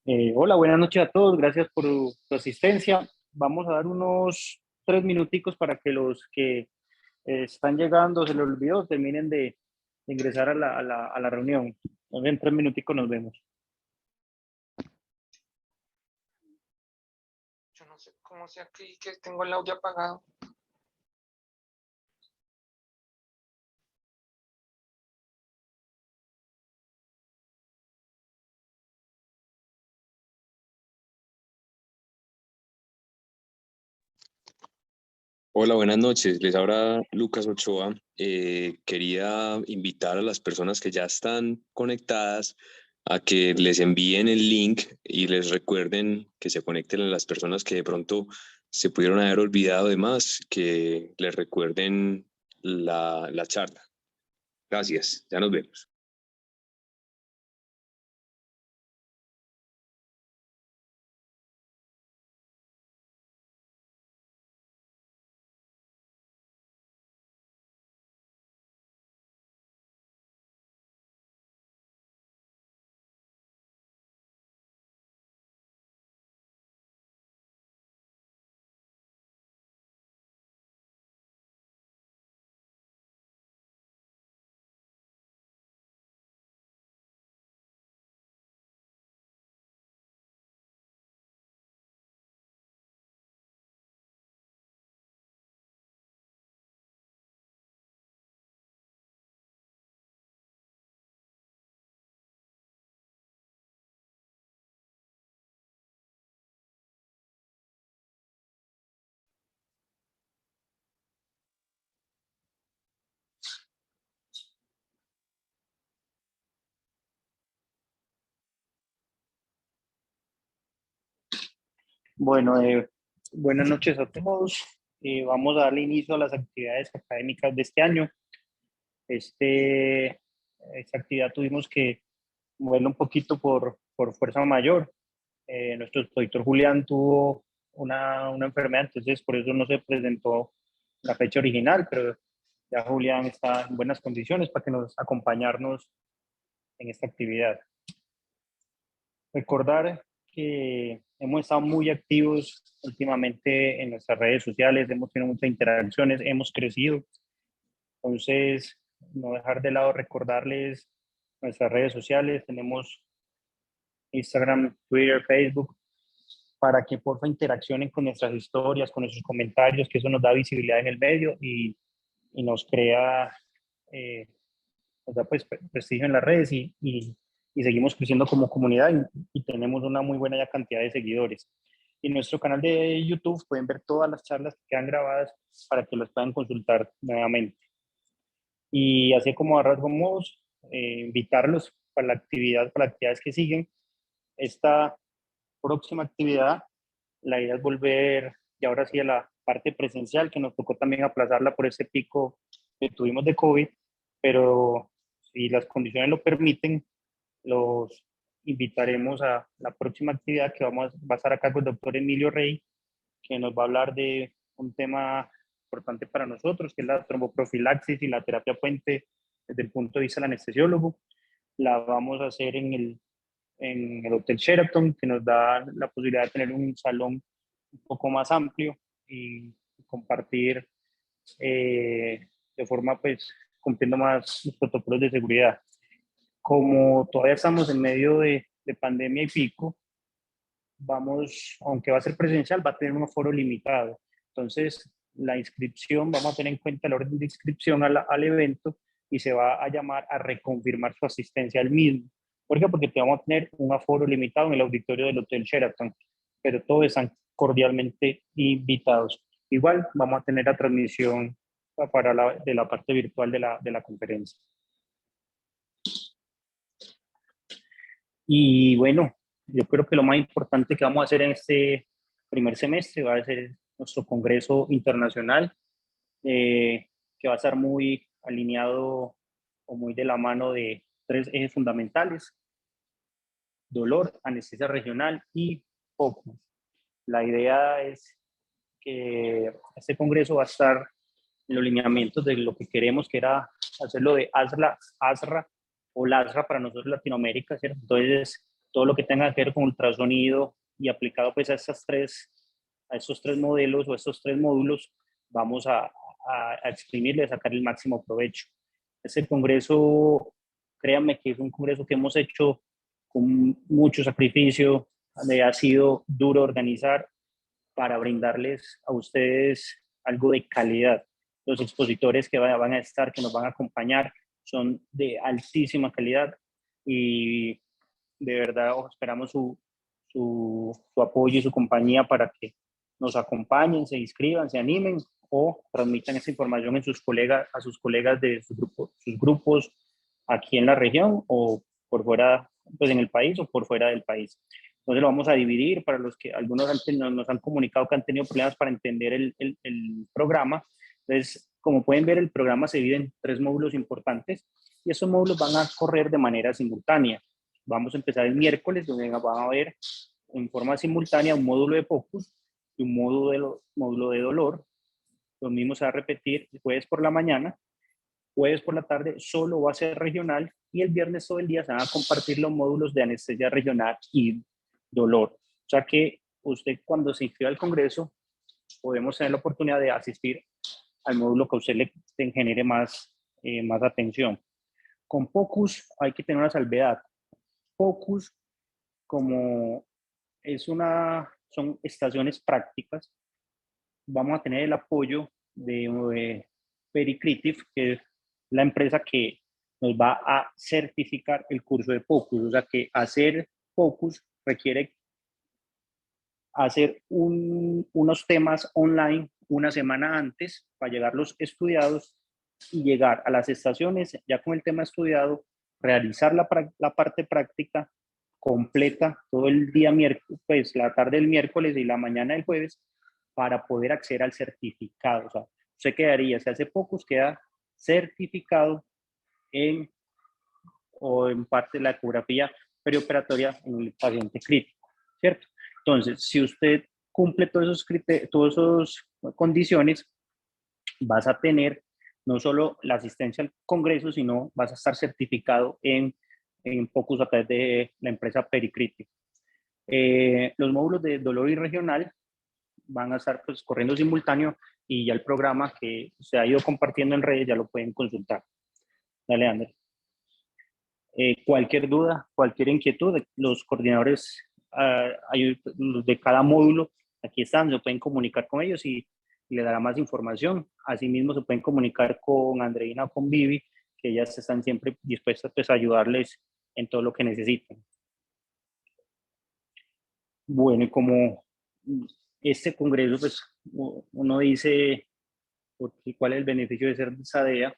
Hola, buenas noches a todos. Gracias por su asistencia. Vamos a dar unos 3 minuticos para que los que están llegando, se les olvidó, terminen de ingresar a la reunión. Entonces, en 3 minuticos nos vemos. Yo no sé cómo sea que tengo el audio apagado. Hola, buenas noches. Les habla Lucas Ochoa. Quería invitar a las personas que ya están conectadas a que les envíen el link y les recuerden que se conecten a las personas que de pronto se pudieron haber olvidado de más, que les recuerden la charla. Gracias, ya nos vemos. Bueno, buenas noches a todos. Vamos a darle inicio a las actividades académicas de este año. Esta actividad tuvimos que moverla un poquito por fuerza mayor. Nuestro expositor Julián tuvo una enfermedad, entonces por eso no se presentó la fecha original, pero ya Julián está en buenas condiciones para que nos acompañarnos en esta actividad. Recordar que hemos estado muy activos últimamente en nuestras redes sociales, hemos tenido muchas interacciones, hemos crecido. Entonces, no dejar de lado recordarles nuestras redes sociales. Tenemos Instagram, Twitter, Facebook, para que porfa interaccionen con nuestras historias, con nuestros comentarios, que eso nos da visibilidad en el medio y nos crea, nos da pues prestigio en las redes y seguimos creciendo como comunidad y tenemos una muy buena ya cantidad de seguidores. Y en nuestro canal de YouTube pueden ver todas las charlas que quedan grabadas para que las puedan consultar nuevamente. Y así como a rasgos modos, invitarlos para la actividad, para las actividades que siguen. Esta próxima actividad, la idea es volver, y ahora sí, a la parte presencial, que nos tocó también aplazarla por ese pico que tuvimos de COVID, pero si las condiciones lo permiten, los invitaremos a la próxima actividad que va a estar acá con el doctor Emilio Rey, que nos va a hablar de un tema importante para nosotros, que es la tromboprofilaxis y la terapia puente desde el punto de vista del anestesiólogo. La vamos a hacer en el Hotel Sheraton, que nos da la posibilidad de tener un salón un poco más amplio y compartir de forma, pues, cumpliendo más los protocolos de seguridad. Como todavía estamos en medio de pandemia y pico, vamos, aunque va a ser presencial, va a tener un aforo limitado. Entonces, la inscripción, vamos a tener en cuenta el orden de inscripción al evento y se va a llamar a reconfirmar su asistencia al mismo. ¿Por qué? Porque te vamos a tener un aforo limitado en el auditorio del Hotel Sheraton, pero todos están cordialmente invitados. Igual vamos a tener la transmisión de la parte virtual de la conferencia. Y bueno, yo creo que lo más importante que vamos a hacer en este primer semestre va a ser nuestro congreso internacional, que va a estar muy alineado o muy de la mano de tres ejes fundamentales: dolor, anestesia regional y foco. La idea es que este congreso va a estar en los lineamientos de lo que queremos, que era hacerlo de ASRA o LASRA para nosotros Latinoamérica, ¿cierto? Entonces, todo lo que tenga que ver con ultrasonido y aplicado pues a estos tres modelos o estos tres módulos, vamos a exprimirle, a sacar el máximo provecho. Este congreso, créanme que es un congreso que hemos hecho con mucho sacrificio, ha sido duro organizar para brindarles a ustedes algo de calidad. Los expositores que van a estar, que nos van a acompañar, son de altísima calidad y de verdad esperamos su apoyo y su compañía para que nos acompañen, se inscriban, se animen o transmitan esta información a sus colegas de sus grupos aquí en la región o por fuera, pues en el país o por fuera del país. Entonces lo vamos a dividir para los que algunos nos han comunicado que han tenido problemas para entender el programa. Entonces, como pueden ver, el programa se divide en 3 módulos importantes y esos módulos van a correr de manera simultánea. Vamos a empezar el miércoles, donde van a ver en forma simultánea un módulo de POCUS y un módulo de dolor. Lo mismo se va a repetir el jueves por la mañana, jueves por la tarde solo va a ser regional y el viernes todo el día se van a compartir los módulos de anestesia regional y dolor. O sea que usted cuando se inscriba al congreso podemos tener la oportunidad de asistir al módulo que a usted le genere más atención. Con POCUS hay que tener una salvedad. POCUS, como son estaciones prácticas, vamos a tener el apoyo de Pericritif, que es la empresa que nos va a certificar el curso de POCUS. O sea que hacer POCUS requiere hacer unos temas online una semana antes para llegarlos estudiados y llegar a las estaciones ya con el tema estudiado, realizar la parte práctica completa todo el día miércoles, pues la tarde del miércoles y la mañana del jueves para poder acceder al certificado. O sea, usted quedaría, si hace pocos, queda certificado o en parte de la ecografía perioperatoria en el paciente crítico, ¿cierto? Entonces, si usted cumple todas esas condiciones, vas a tener no solo la asistencia al congreso, sino vas a estar certificado en POCUS a través de la empresa Pericritic. Los módulos de dolor y regional van a estar pues corriendo simultáneo y ya el programa que se ha ido compartiendo en redes ya lo pueden consultar. Dale, Ander. Cualquier duda, cualquier inquietud, los coordinadores de cada módulo aquí están, se pueden comunicar con ellos y le dará más información. Asimismo, se pueden comunicar con Andreina o con Vivi, que ellas están siempre dispuestas pues, a ayudarles en todo lo que necesiten. Bueno, y como este congreso, pues uno dice, ¿cuál es el beneficio de ser SADEA?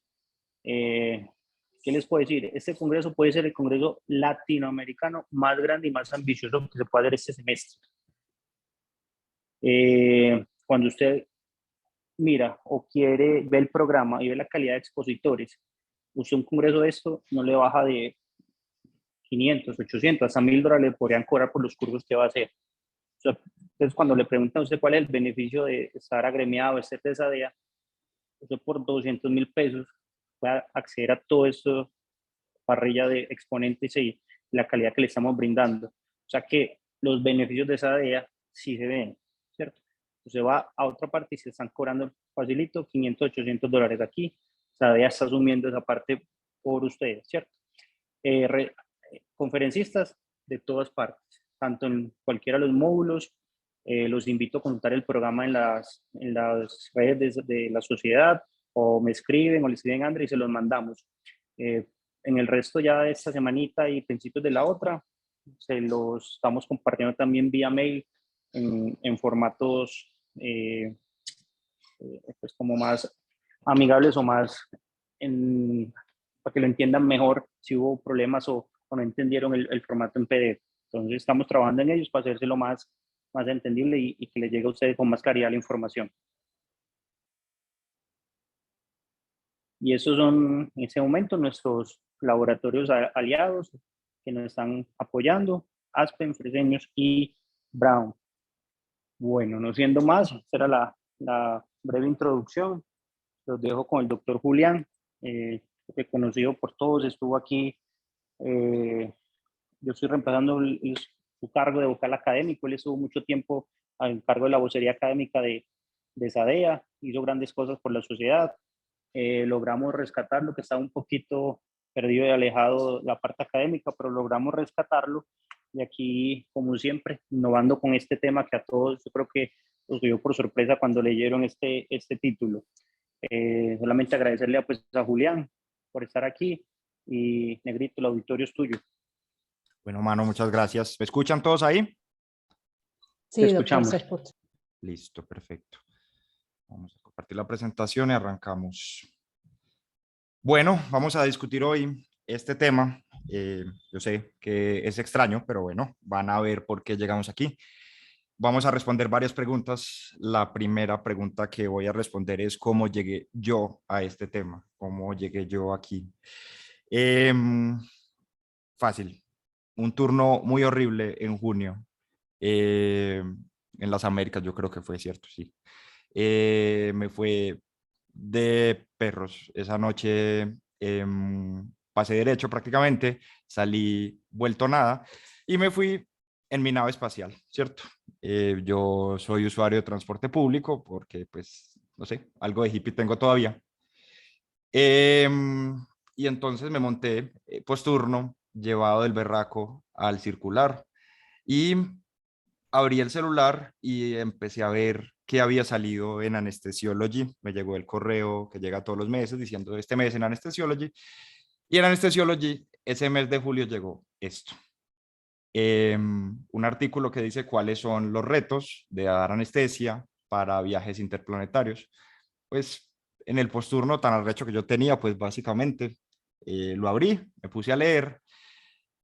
¿Qué les puedo decir? Este congreso puede ser el congreso latinoamericano más grande y más ambicioso que se puede hacer este semestre. Cuando usted mira o quiere ver el programa y ve la calidad de expositores, usted un congreso de esto no le baja de 500, 800, hasta $1,000 le podrían cobrar por los cursos que va a hacer. O sea, entonces, cuando le preguntan a usted cuál es el beneficio de estar agremiado, de ser de SADEA, usted por 200,000 pesos puede acceder a todo esto, parrilla de exponentes y la calidad que le estamos brindando. O sea que los beneficios de esa DEA sí se ven, ¿cierto? Usted va a otra parte y se están cobrando facilito $500, $800 aquí. SADEA está asumiendo esa parte por ustedes, ¿cierto? Conferencistas de todas partes, tanto en cualquiera de los módulos. Los invito a consultar el programa en las redes de la sociedad o me escriben o le escriben a André y se los mandamos. En el resto ya de esta semanita y principios de la otra, se los estamos compartiendo también vía mail en formatos pues como más amigables o más para que lo entiendan mejor si hubo problemas o no entendieron el formato en PDF. Entonces estamos trabajando en ellos para hacérselo más entendible y que les llegue a ustedes con más claridad la información. Y esos son en ese momento nuestros laboratorios aliados que nos están apoyando, Aspen, Fresenius y Brown. Bueno, no siendo más, esta era la breve introducción. Los dejo con el doctor Julián, reconocido por todos, estuvo aquí yo estoy reemplazando su cargo de vocal académico. Él estuvo mucho tiempo al cargo de la vocería académica de SADEA, hizo grandes cosas por la sociedad. Logramos rescatar lo que estaba un poquito perdido y alejado la parte académica, pero logramos rescatarlo. Y aquí, como siempre, innovando con este tema que a todos yo creo que los dio por sorpresa cuando leyeron este título. Solamente agradecerle pues, a Julián por estar aquí, y Negrito, el auditorio es tuyo. Bueno, mano, muchas gracias. ¿Me escuchan todos ahí? Sí, Te doctor, escuchamos. se escucha. Listo, perfecto. Vamos a compartir la presentación y arrancamos. Bueno, vamos a discutir hoy este tema. Yo sé que es extraño, pero bueno, van a ver por qué llegamos aquí. Vamos a responder varias preguntas. La primera pregunta que voy a responder es cómo llegué yo a este tema, cómo llegué yo aquí. Fácil. Un turno muy horrible en junio. En las Américas, yo creo que fue cierto, sí. Me fue de perros. Esa noche pasé derecho prácticamente, salí vuelto nada y me fui en mi nave espacial, ¿cierto? Yo soy usuario de transporte público porque, pues, no sé, algo de hippie tengo todavía. Y entonces me monté posturno, llevado del berraco al circular y abrí el celular y empecé a ver qué había salido en Anesthesiology. Me llegó el correo que llega todos los meses diciendo este mes en Anesthesiology. Y en Anesthesiology, ese mes de julio llegó esto. Un artículo que dice cuáles son los retos de dar anestesia para viajes interplanetarios. Pues en el posturno tan arrecho que yo tenía, pues básicamente lo abrí, me puse a leer.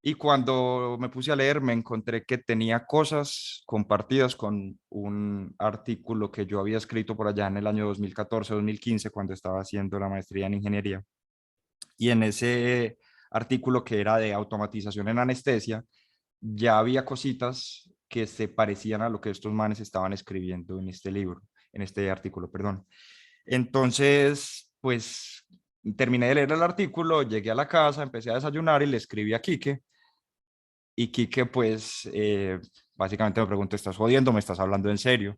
Y cuando me puse a leer, me encontré que tenía cosas compartidas con un artículo que yo había escrito por allá en el año 2014-2015, cuando estaba haciendo la maestría en ingeniería. Y en ese artículo, que era de automatización en anestesia, ya había cositas que se parecían a lo que estos manes estaban escribiendo en este libro, en este artículo, perdón. Entonces, pues terminé de leer el artículo, llegué a la casa, empecé a desayunar y le escribí a Quique. Y Quique, pues, básicamente me preguntó, ¿estás jodiendo? ¿Me estás hablando en serio?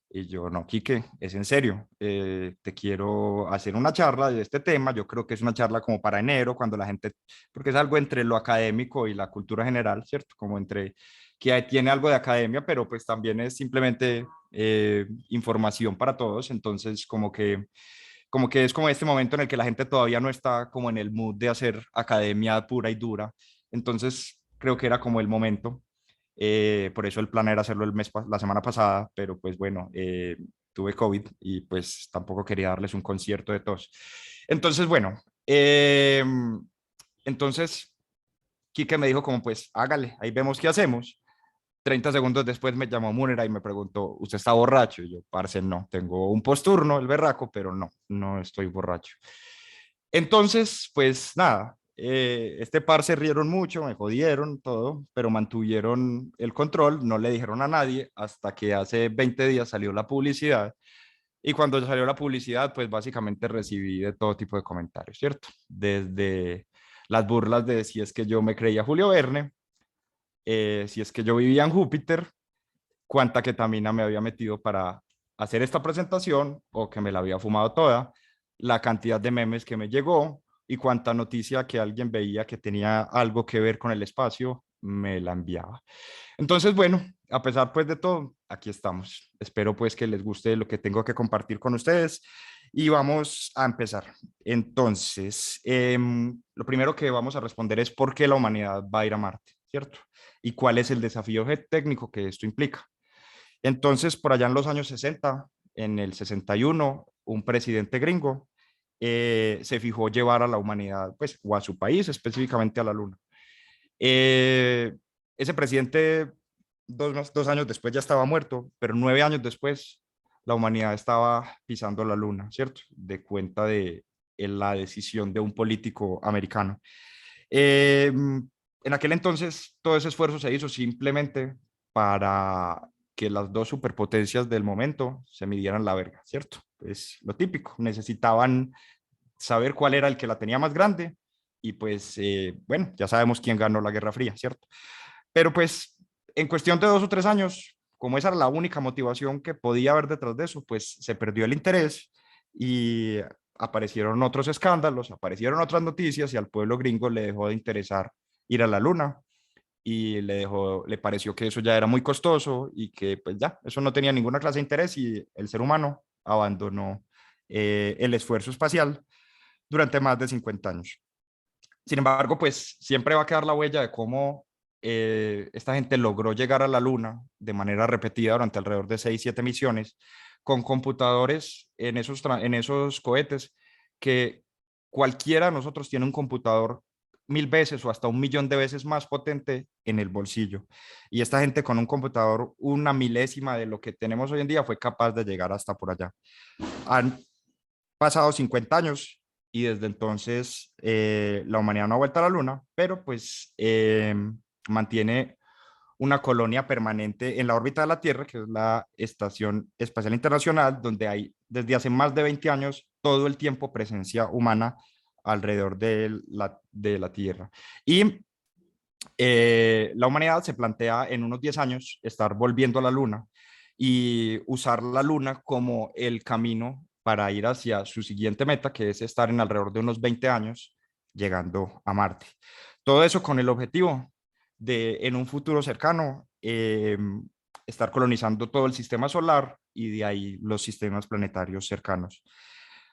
Y yo, no, Quique, es en serio. Te quiero hacer una charla de este tema. Yo creo que es una charla como para enero, cuando la gente, porque es algo entre lo académico y la cultura general, ¿cierto? Como entre que tiene algo de academia, pero pues también es simplemente información para todos. Entonces, como que es como este momento en el que la gente todavía no está como en el mood de hacer academia pura y dura. Entonces, creo que era como el momento. Por eso el plan era hacerlo la semana pasada, pero pues bueno, tuve COVID y pues tampoco quería darles un concierto de tos. Entonces, bueno, entonces Quique me dijo como pues hágale, ahí vemos qué hacemos. 30 segundos después me llamó Múnera y me preguntó, ¿usted está borracho? Y yo, parce, no, tengo un posturno, el berraco, pero no, no estoy borracho. Entonces, pues nada, este par se rieron mucho, me jodieron todo, pero mantuvieron el control, no le dijeron a nadie hasta que hace 20 días salió la publicidad. Y cuando salió la publicidad, pues básicamente recibí de todo tipo de comentarios, ¿cierto? Desde las burlas de si es que yo me creía Julio Verne, si es que yo vivía en Júpiter, cuánta ketamina me había metido para hacer esta presentación o que me la había fumado toda, la cantidad de memes que me llegó y cuánta noticia que alguien veía que tenía algo que ver con el espacio me la enviaba. Entonces, bueno, a pesar pues de todo, aquí estamos. Espero pues que les guste lo que tengo que compartir con ustedes y vamos a empezar. Entonces, lo primero que vamos a responder es por qué la humanidad va a ir a Marte, ¿cierto? Y cuál es el desafío técnico que esto implica. Entonces, por allá en los años 60, en el 61, un presidente gringo se fijó llevar a la humanidad, pues, o a su país, específicamente a la Luna. Ese presidente, dos años después ya estaba muerto, pero 9 años después la humanidad estaba pisando la Luna, ¿cierto? De cuenta de la decisión de un político americano. En aquel entonces, todo ese esfuerzo se hizo simplemente para que las dos superpotencias del momento se midieran la verga, ¿cierto? Es lo típico. Necesitaban saber cuál era el que la tenía más grande y pues, bueno, ya sabemos quién ganó la Guerra Fría, ¿cierto? Pero pues en cuestión de 2 o 3 años, como esa era la única motivación que podía haber detrás de eso, pues se perdió el interés y aparecieron otros escándalos, aparecieron otras noticias y al pueblo gringo le dejó de interesar ir a la luna y le pareció que eso ya era muy costoso y que pues ya, eso no tenía ninguna clase de interés y el ser humano abandonó el esfuerzo espacial durante más de 50 años. Sin embargo, pues siempre va a quedar la huella de cómo esta gente logró llegar a la Luna de manera repetida durante alrededor de 6, 7 misiones con computadores en esos cohetes que cualquiera de nosotros tiene un computador 1000 veces o hasta 1 millón de veces más potente en el bolsillo. Y esta gente con un computador 1 milésima de lo que tenemos hoy en día fue capaz de llegar hasta por allá. Han pasado 50 años y desde entonces la humanidad no ha vuelto a la Luna, pero pues mantiene una colonia permanente en la órbita de la Tierra, que es la Estación Espacial Internacional, donde hay desde hace más de 20 años todo el tiempo presencia humana alrededor de la Tierra. Y la humanidad se plantea en unos 10 años estar volviendo a la Luna y usar la Luna como el camino para ir hacia su siguiente meta, que es estar en alrededor de unos 20 años llegando a Marte. Todo eso con el objetivo de, en un futuro cercano, estar colonizando todo el sistema solar y de ahí los sistemas planetarios cercanos.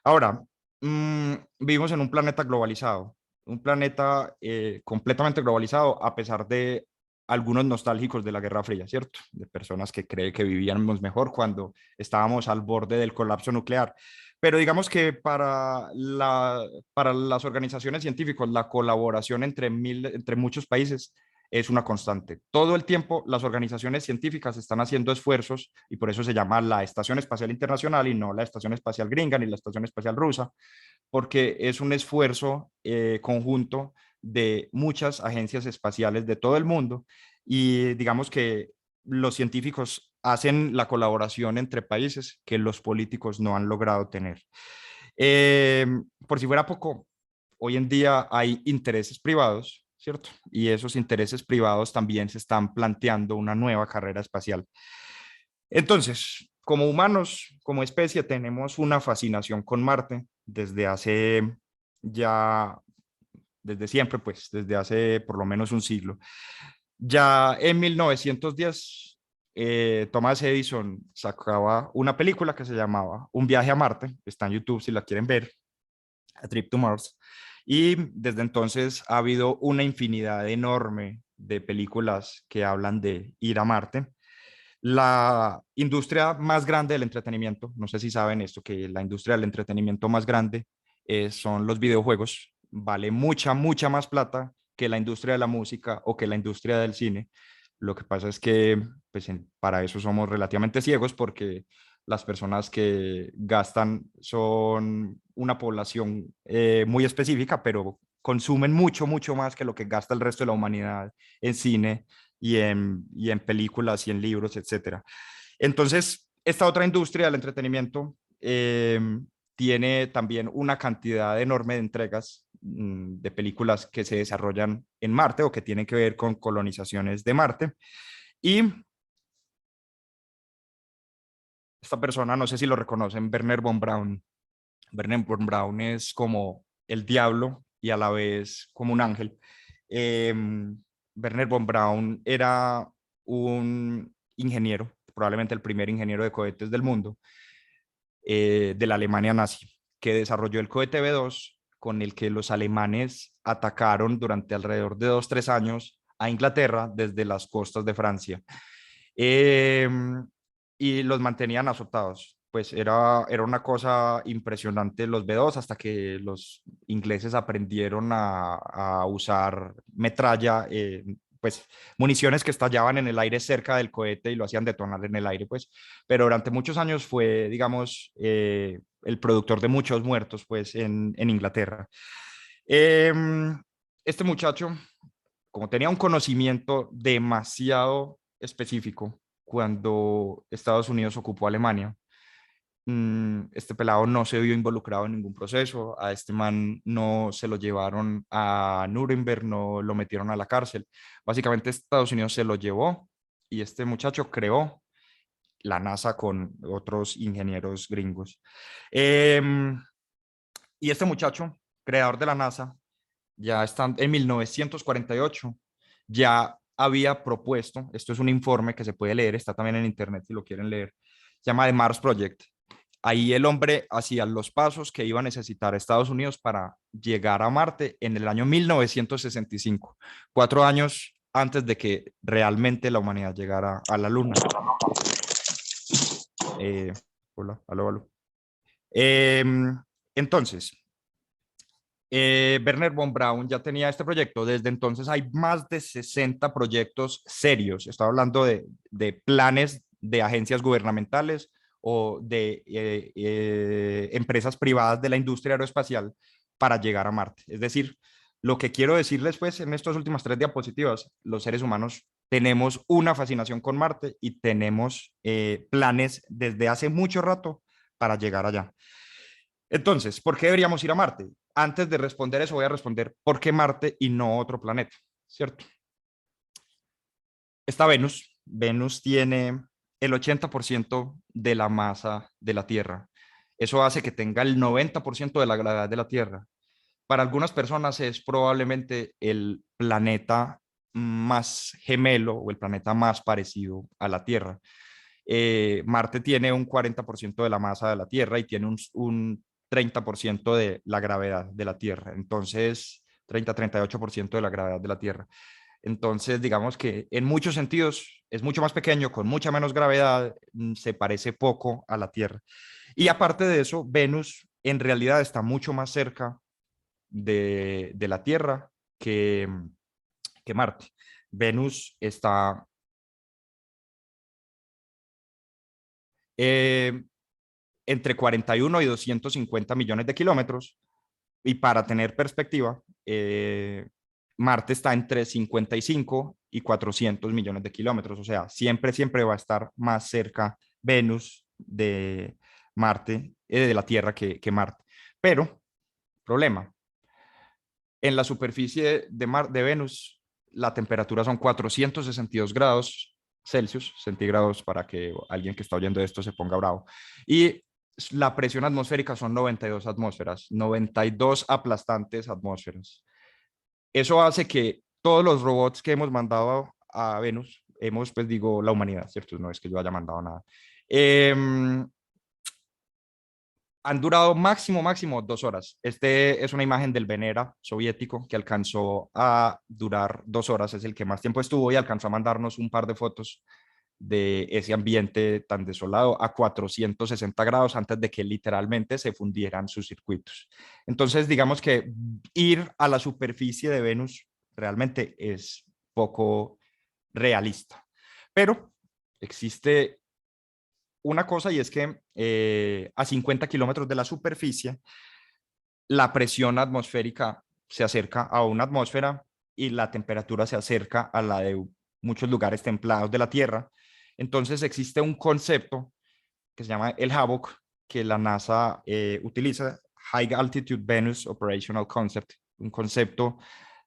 Ahora, vivimos en un planeta globalizado, un planeta completamente globalizado, a pesar de algunos nostálgicos de la Guerra Fría, ¿cierto? De personas que creen que vivíamos mejor cuando estábamos al borde del colapso nuclear. Pero digamos que para las organizaciones científicas, la colaboración entre muchos países es una constante. Todo el tiempo las organizaciones científicas están haciendo esfuerzos y por eso se llama la Estación Espacial Internacional y no la Estación Espacial Gringa ni la Estación Espacial Rusa, porque es un esfuerzo conjunto de muchas agencias espaciales de todo el mundo y digamos que los científicos hacen la colaboración entre países que los políticos no han logrado tener. Eh, por si fuera poco, hoy en día hay intereses privados, ¿cierto? Y esos intereses privados también se están planteando una nueva carrera espacial. Entonces, como humanos, como especie, tenemos una fascinación con Marte desde hace ya, desde siempre, pues, desde hace por lo menos un siglo. Ya en 1910, Thomas Edison sacaba una película que se llamaba Un viaje a Marte, está en YouTube si la quieren ver, A Trip to Mars, y desde entonces ha habido una infinidad enorme de películas que hablan de ir a Marte. La industria más grande del entretenimiento, no sé si saben esto, que la industria del entretenimiento más grande son los videojuegos, vale mucha, mucha más plata que la industria de la música o que la industria del cine. Lo que pasa es que pues, para eso somos relativamente ciegos porque las personas que gastan son una población muy específica, pero consumen mucho, mucho más que lo que gasta el resto de la humanidad en cine y en películas y en libros, etcétera. Entonces, esta otra industria del entretenimiento tiene también una cantidad enorme de entregas de películas que se desarrollan en Marte o que tienen que ver con colonizaciones de Marte. Y esta persona, no sé si lo reconocen, Werner von Braun. Werner von Braun es como el diablo y a la vez como un ángel. Eh, Werner von Braun era un ingeniero, probablemente el primer ingeniero de cohetes del mundo, de la Alemania nazi, que desarrolló el cohete B2 con el que los alemanes atacaron durante alrededor de 2, 3 años a Inglaterra desde las costas de Francia. Eh, y los mantenían azotados. Pues era una cosa impresionante los B2 hasta que los ingleses aprendieron a usar metralla, pues municiones que estallaban en el aire cerca del cohete y lo hacían detonar en el aire, pues. Pero durante muchos años fue, digamos, el productor de muchos muertos, pues, en Inglaterra. Eh, este muchacho, como tenía un conocimiento demasiado específico cuando Estados Unidos ocupó Alemania, Este pelado no se vio involucrado en ningún proceso, a este man no se lo llevaron a Nuremberg, no lo metieron a la cárcel. Básicamente Estados Unidos se lo llevó y este muchacho creó la NASA con otros ingenieros gringos. Y este muchacho, creador de la NASA, ya está en 1948, ya había propuesto, esto es un informe que se puede leer, está también en internet si lo quieren leer, se llama The Mars Project. Ahí el hombre hacía los pasos que iba a necesitar Estados Unidos para llegar a Marte en el año 1965, 4 años antes de que realmente la humanidad llegara a la Luna. Hola, aló, aló. Entonces, Wernher von Braun ya tenía este proyecto. Desde entonces hay más de 60 proyectos serios. Estoy hablando de planes de agencias gubernamentales o de empresas privadas de la industria aeroespacial para llegar a Marte. Es decir, lo que quiero decirles pues en estas últimas 3 diapositivas, los seres humanos tenemos una fascinación con Marte y tenemos planes desde hace mucho rato para llegar allá. Entonces, ¿por qué deberíamos ir a Marte? Antes de responder eso, voy a responder por qué Marte y no otro planeta, ¿cierto? Está Venus. Venus tiene el 80% de la masa de la Tierra. Eso hace que tenga el 90% de la gravedad de la Tierra. Para algunas personas es probablemente el planeta más gemelo o el planeta más parecido a la Tierra. Marte tiene un 40% de la masa de la Tierra y tiene un 30% de la gravedad de la Tierra. Entonces, 30-38% de la gravedad de la Tierra. Entonces, digamos que en muchos sentidos es mucho más pequeño, con mucha menos gravedad, se parece poco a la Tierra. Y aparte de eso, Venus en realidad está mucho más cerca de la Tierra que Marte. Venus está entre 41 y 250 millones de kilómetros. Y para tener perspectiva, Marte está entre 55 y 400 millones de kilómetros. O sea, siempre va a estar más cerca Venus de Marte, de la Tierra que Marte. Pero, problema, en la superficie de Venus, la temperatura son 462 grados Celsius, centígrados, para que alguien que está oyendo esto se ponga bravo. Y la presión atmosférica son 92 atmósferas, 92 aplastantes atmósferas. Eso hace que todos los robots que hemos mandado a Venus, pues digo, la humanidad, ¿cierto? No es que yo haya mandado nada. Han durado máximo 2 horas. Este es una imagen del Venera soviético que alcanzó a durar 2 horas, es el que más tiempo estuvo y alcanzó a mandarnos un par de fotos de ese ambiente tan desolado a 460 grados antes de que literalmente se fundieran sus circuitos. Entonces, digamos que ir a la superficie de Venus realmente es poco realista. Pero existe una cosa y es que a 50 kilómetros de la superficie, la presión atmosférica se acerca a una atmósfera y la temperatura se acerca a la de muchos lugares templados de la Tierra. Entonces existe un concepto que se llama el HAVOC, que la NASA utiliza, High Altitude Venus Operational Concept, un concepto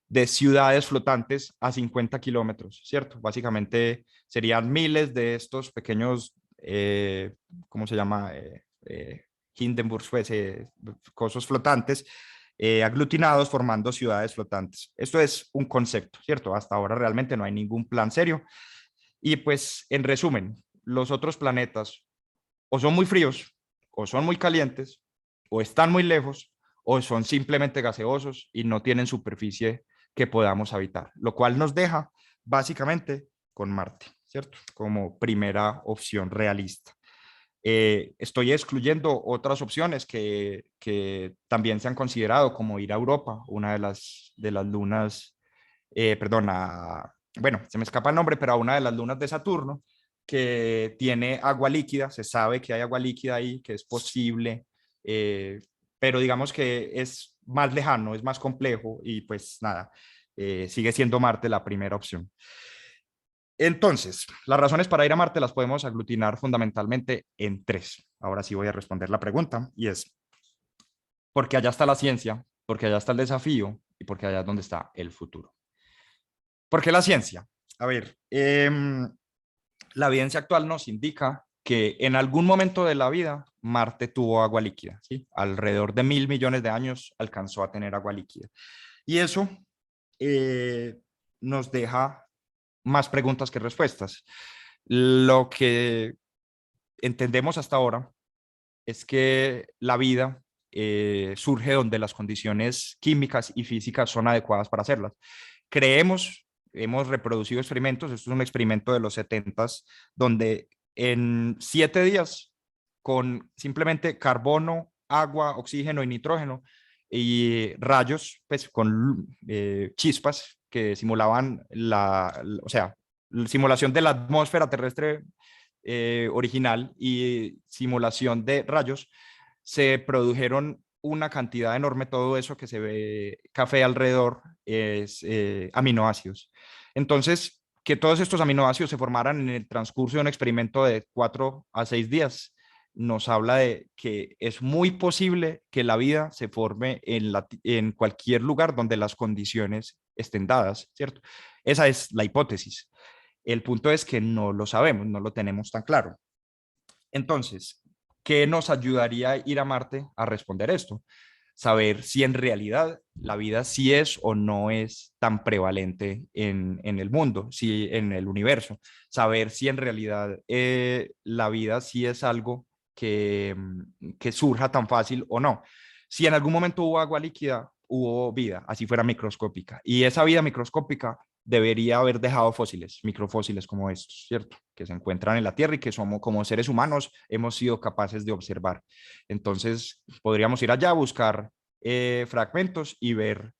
de ciudades flotantes a 50 kilómetros, ¿cierto? Básicamente serían miles de estos pequeños, ¿cómo se llama? Hindenburg, pues, cosos flotantes, aglutinados formando ciudades flotantes. Esto es un concepto, ¿cierto? Hasta ahora realmente no hay ningún plan serio. Y pues, en resumen, los otros planetas o son muy fríos, o son muy calientes, o están muy lejos, o son simplemente gaseosos y no tienen superficie que podamos habitar, lo cual nos deja básicamente con Marte, ¿cierto? Como primera opción realista. Estoy excluyendo otras opciones que también se han considerado, como ir a Europa, una de las lunas, bueno, se me escapa el nombre, pero a una de las lunas de Saturno, que tiene agua líquida, se sabe que hay agua líquida ahí, que es posible, pero digamos que es más lejano, es más complejo y pues nada, sigue siendo Marte la primera opción. Entonces, las razones para ir a Marte las podemos aglutinar fundamentalmente en tres. Ahora sí voy a responder la pregunta y es, porque allá está la ciencia, porque allá está el desafío y porque allá es donde está el futuro. ¿Por qué la ciencia? A ver, la evidencia actual nos indica que en algún momento de la vida Marte tuvo agua líquida, ¿sí? Alrededor de 1.000 millones de años alcanzó a tener agua líquida. Y eso eh, nos deja más preguntas que respuestas. Lo que entendemos hasta ahora es que la vida surge donde las condiciones químicas y físicas son adecuadas para hacerlas. Creemos, hemos reproducido experimentos, esto es un experimento de los 70s, donde en 7 días, con simplemente carbono, agua, oxígeno y nitrógeno, y rayos, pues con chispas que simulaban o sea, la simulación de la atmósfera terrestre original y simulación de rayos, se produjeron una cantidad enorme, todo eso que se ve café alrededor es aminoácidos. Entonces, que todos estos aminoácidos se formaran en el transcurso de un experimento de 4 a 6 días, nos habla de que es muy posible que la vida se forme en cualquier lugar donde las condiciones estén dadas, ¿cierto? Esa es la hipótesis. El punto es que no lo sabemos, no lo tenemos tan claro. Entonces, ¿qué nos ayudaría a ir a Marte a responder esto? Saber si en realidad la vida sí es o no es tan prevalente en el mundo, si en el universo. Saber si en realidad la vida sí es algo que surja tan fácil o no. Si en algún momento hubo agua líquida, hubo vida, así fuera microscópica. Y esa vida microscópica debería haber dejado fósiles, microfósiles como estos, ¿cierto? Que se encuentran en la Tierra y que somos como seres humanos hemos sido capaces de observar. Entonces, podríamos ir allá a buscar fragmentos y ver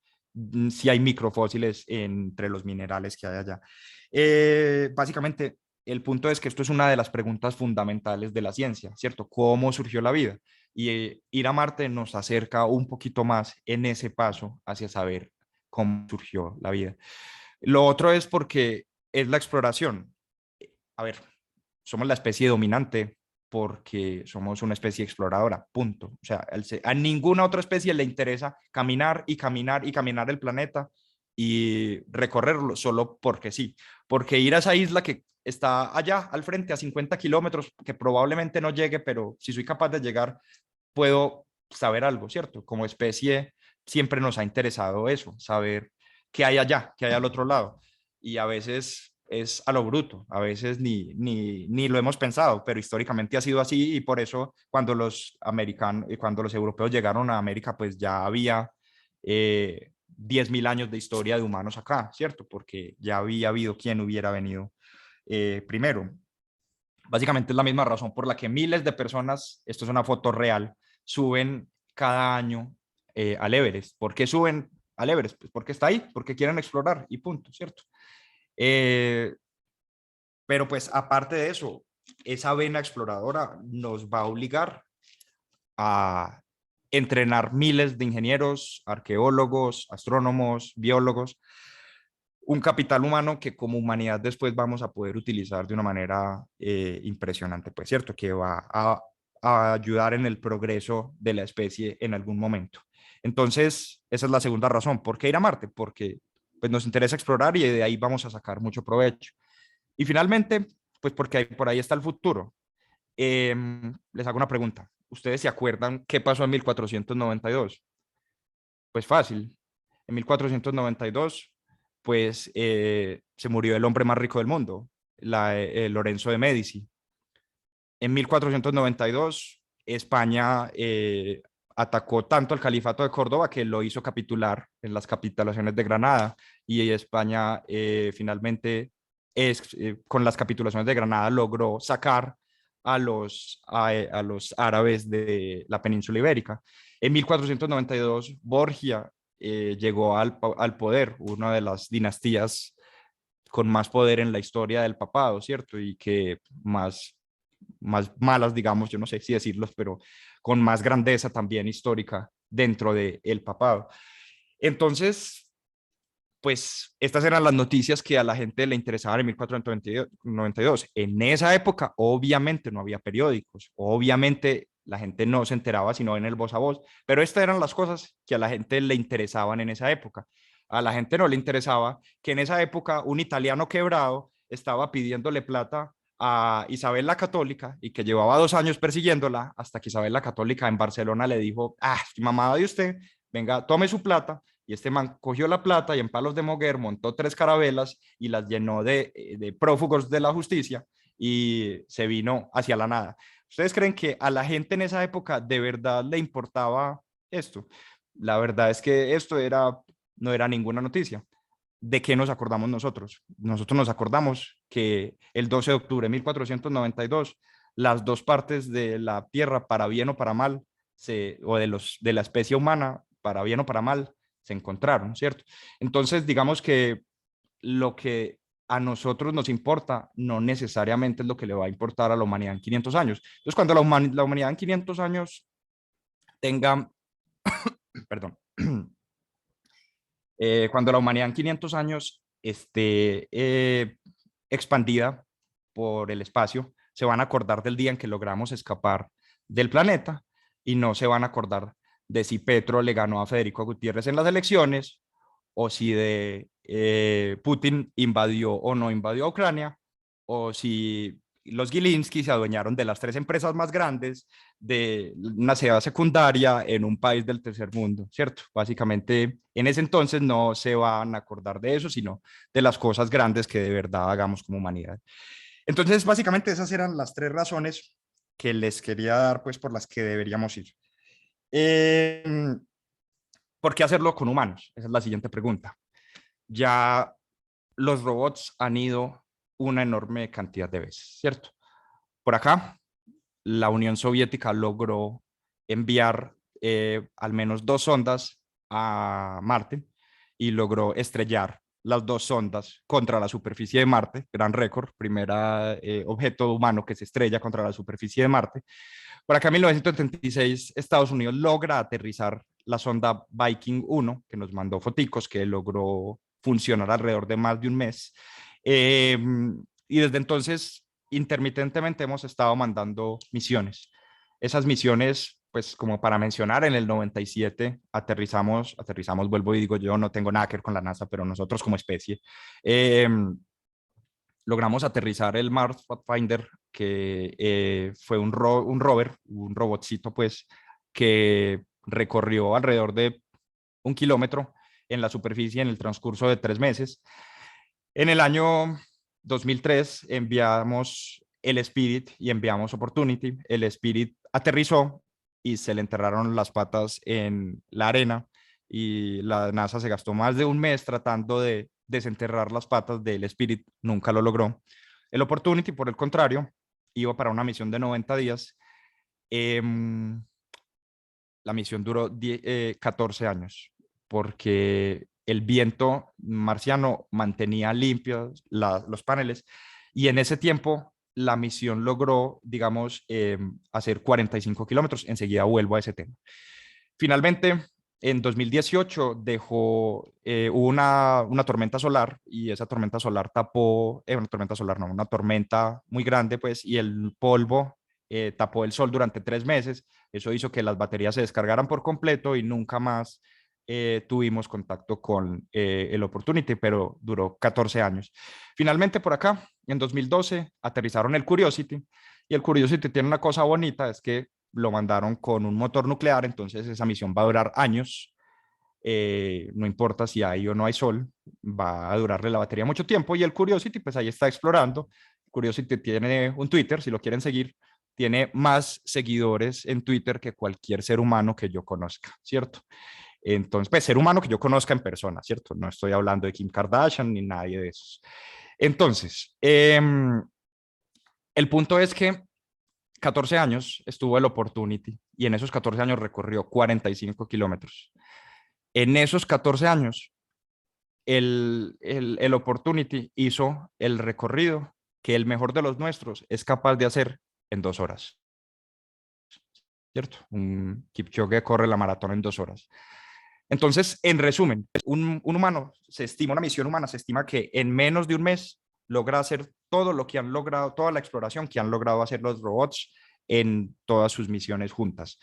si hay microfósiles entre los minerales que hay allá. Básicamente, el punto es que esto es una de las preguntas fundamentales de la ciencia, ¿cierto? ¿Cómo surgió la vida? Y ir a Marte nos acerca un poquito más en ese paso hacia saber cómo surgió la vida. Lo otro es porque es la exploración. A ver, somos la especie dominante porque somos una especie exploradora, punto. O sea, a ninguna otra especie le interesa caminar y caminar y caminar el planeta y recorrerlo solo porque sí. Porque ir a esa isla que está allá al frente a 50 kilómetros, que probablemente no llegue, pero si soy capaz de llegar, puedo saber algo, ¿cierto? Como especie siempre nos ha interesado eso, saber qué hay allá, qué hay al otro lado. Y a veces es a lo bruto, a veces ni lo hemos pensado, pero históricamente ha sido así y por eso cuando los americanos y cuando los europeos llegaron a América, pues ya había 10.000 años de historia de humanos acá, ¿cierto? Porque ya había habido quien hubiera venido primero. Básicamente es la misma razón por la que miles de personas, esto es una foto real, suben cada año al Everest. ¿Por qué suben al Everest? Pues porque está ahí, porque quieren explorar y punto, ¿cierto? Eh, pero pues aparte de eso, esa vena exploradora nos va a obligar a entrenar miles de ingenieros, arqueólogos, astrónomos, biólogos, un capital humano que como humanidad después vamos a poder utilizar de una manera impresionante, pues cierto, que va a ayudar en el progreso de la especie en algún momento. Entonces, esa es la segunda razón. ¿Por qué ir a Marte? Porque pues, nos interesa explorar y de ahí vamos a sacar mucho provecho. Y finalmente, pues porque por ahí está el futuro. Les hago una pregunta. ¿Ustedes se acuerdan qué pasó en 1492? Pues fácil. En 1492 pues se murió el hombre más rico del mundo, Lorenzo de Medici. En 1492 España atacó tanto al califato de Córdoba que lo hizo capitular en las capitulaciones de Granada y España finalmente con las capitulaciones de Granada logró sacar a los árabes de la península ibérica. En 1492 Borgia llegó al poder, una de las dinastías con más poder en la historia del papado, ¿cierto? Y que más malas, digamos, yo no sé si decirlos, pero con más grandeza también histórica dentro del papado. Entonces, pues estas eran las noticias que a la gente le interesaban en 1492. En esa época, obviamente, no había periódicos, obviamente la gente no se enteraba sino en el voz a voz, pero estas eran las cosas que a la gente le interesaban en esa época. A la gente no le interesaba que en esa época un italiano quebrado estaba pidiéndole plata a Isabel la Católica y que llevaba 2 años persiguiéndola hasta que Isabel la Católica en Barcelona le dijo, mamada de usted, venga, tome su plata. Y este man cogió la plata y en Palos de Moguer montó 3 carabelas y las llenó de prófugos de la justicia y se vino hacia la nada. ¿Ustedes creen que a la gente en esa época de verdad le importaba esto? La verdad es que no era ninguna noticia. ¿De qué nos acordamos nosotros? Nosotros nos acordamos que el 12 de octubre de 1492, las dos partes de la tierra, para bien o para mal, o de la especie humana, para bien o para mal, se encontraron, ¿cierto? Entonces, digamos que lo que a nosotros nos importa no necesariamente es lo que le va a importar a la humanidad en 500 años. Entonces, cuando la humanidad en 500 años tenga, perdón, cuando la humanidad en 500 años esté expandida por el espacio, se van a acordar del día en que logramos escapar del planeta y no se van a acordar de si Petro le ganó a Federico Gutiérrez en las elecciones o si Putin invadió o no invadió a Ucrania o si los Gilinski se adueñaron de las 3 empresas más grandes de una sede secundaria en un país del tercer mundo, ¿cierto? Básicamente, en ese entonces no se van a acordar de eso, sino de las cosas grandes que de verdad hagamos como humanidad. Entonces, básicamente esas eran las 3 razones que les quería dar, pues, por las que deberíamos ir. ¿Por qué hacerlo con humanos? Esa es la siguiente pregunta. Ya los robots han ido una enorme cantidad de veces, ¿cierto? Por acá, la Unión Soviética logró enviar al menos 2 sondas a Marte y logró estrellar las 2 sondas contra la superficie de Marte, gran récord, primera objeto humano que se estrella contra la superficie de Marte. Por acá en 1976, Estados Unidos logra aterrizar la sonda Viking 1, que nos mandó foticos, que logró funcionar alrededor de más de un mes. Y desde entonces, intermitentemente hemos estado mandando misiones. Esas misiones, pues como para mencionar, en el 97 aterrizamos, vuelvo y digo, yo no tengo nada que ver con la NASA, pero nosotros como especie, logramos aterrizar el Mars Pathfinder, que fue un rover, un robotcito, pues, que recorrió alrededor de 1 kilómetro en la superficie en el transcurso de 3 meses. En el año 2003 enviamos el Spirit y enviamos Opportunity. El Spirit aterrizó y se le enterraron las patas en la arena y la NASA se gastó más de un mes tratando de desenterrar las patas del Spirit, nunca lo logró. El Opportunity, por el contrario, iba para una misión de 90 días. La misión duró 14 años porque el viento marciano mantenía limpios los paneles y en ese tiempo la misión logró, digamos, hacer 45 kilómetros. Enseguida vuelvo a ese tema. Finalmente, en 2018 hubo una tormenta solar y esa tormenta solar tapó, una tormenta solar no, una tormenta muy grande, pues, y el polvo tapó el sol durante 3 meses. Eso hizo que las baterías se descargaran por completo y nunca más tuvimos contacto con el Opportunity, pero duró 14 años. Finalmente, por acá, en 2012, aterrizaron el Curiosity y el Curiosity tiene una cosa bonita, es que lo mandaron con un motor nuclear, entonces esa misión va a durar años. No importa si hay o no hay sol, va a durarle la batería mucho tiempo y el Curiosity pues ahí está explorando. Curiosity tiene un Twitter, si lo quieren seguir, tiene más seguidores en Twitter que cualquier ser humano que yo conozca, ¿cierto? Entonces, pues ser humano que yo conozca en persona, ¿cierto? No estoy hablando de Kim Kardashian ni nadie de esos. Entonces, el punto es que 14 años estuvo el Opportunity y en esos 14 años recorrió 45 kilómetros. En esos 14 años, el Opportunity hizo el recorrido que el mejor de los nuestros es capaz de hacer en 2 horas. ¿Cierto? Un Kipchoge corre la maratón en 2 horas. Entonces, en resumen, un humano se estima, una misión humana se estima que en menos de un mes logra hacer todo lo que han logrado, toda la exploración que han logrado hacer los robots en todas sus misiones juntas.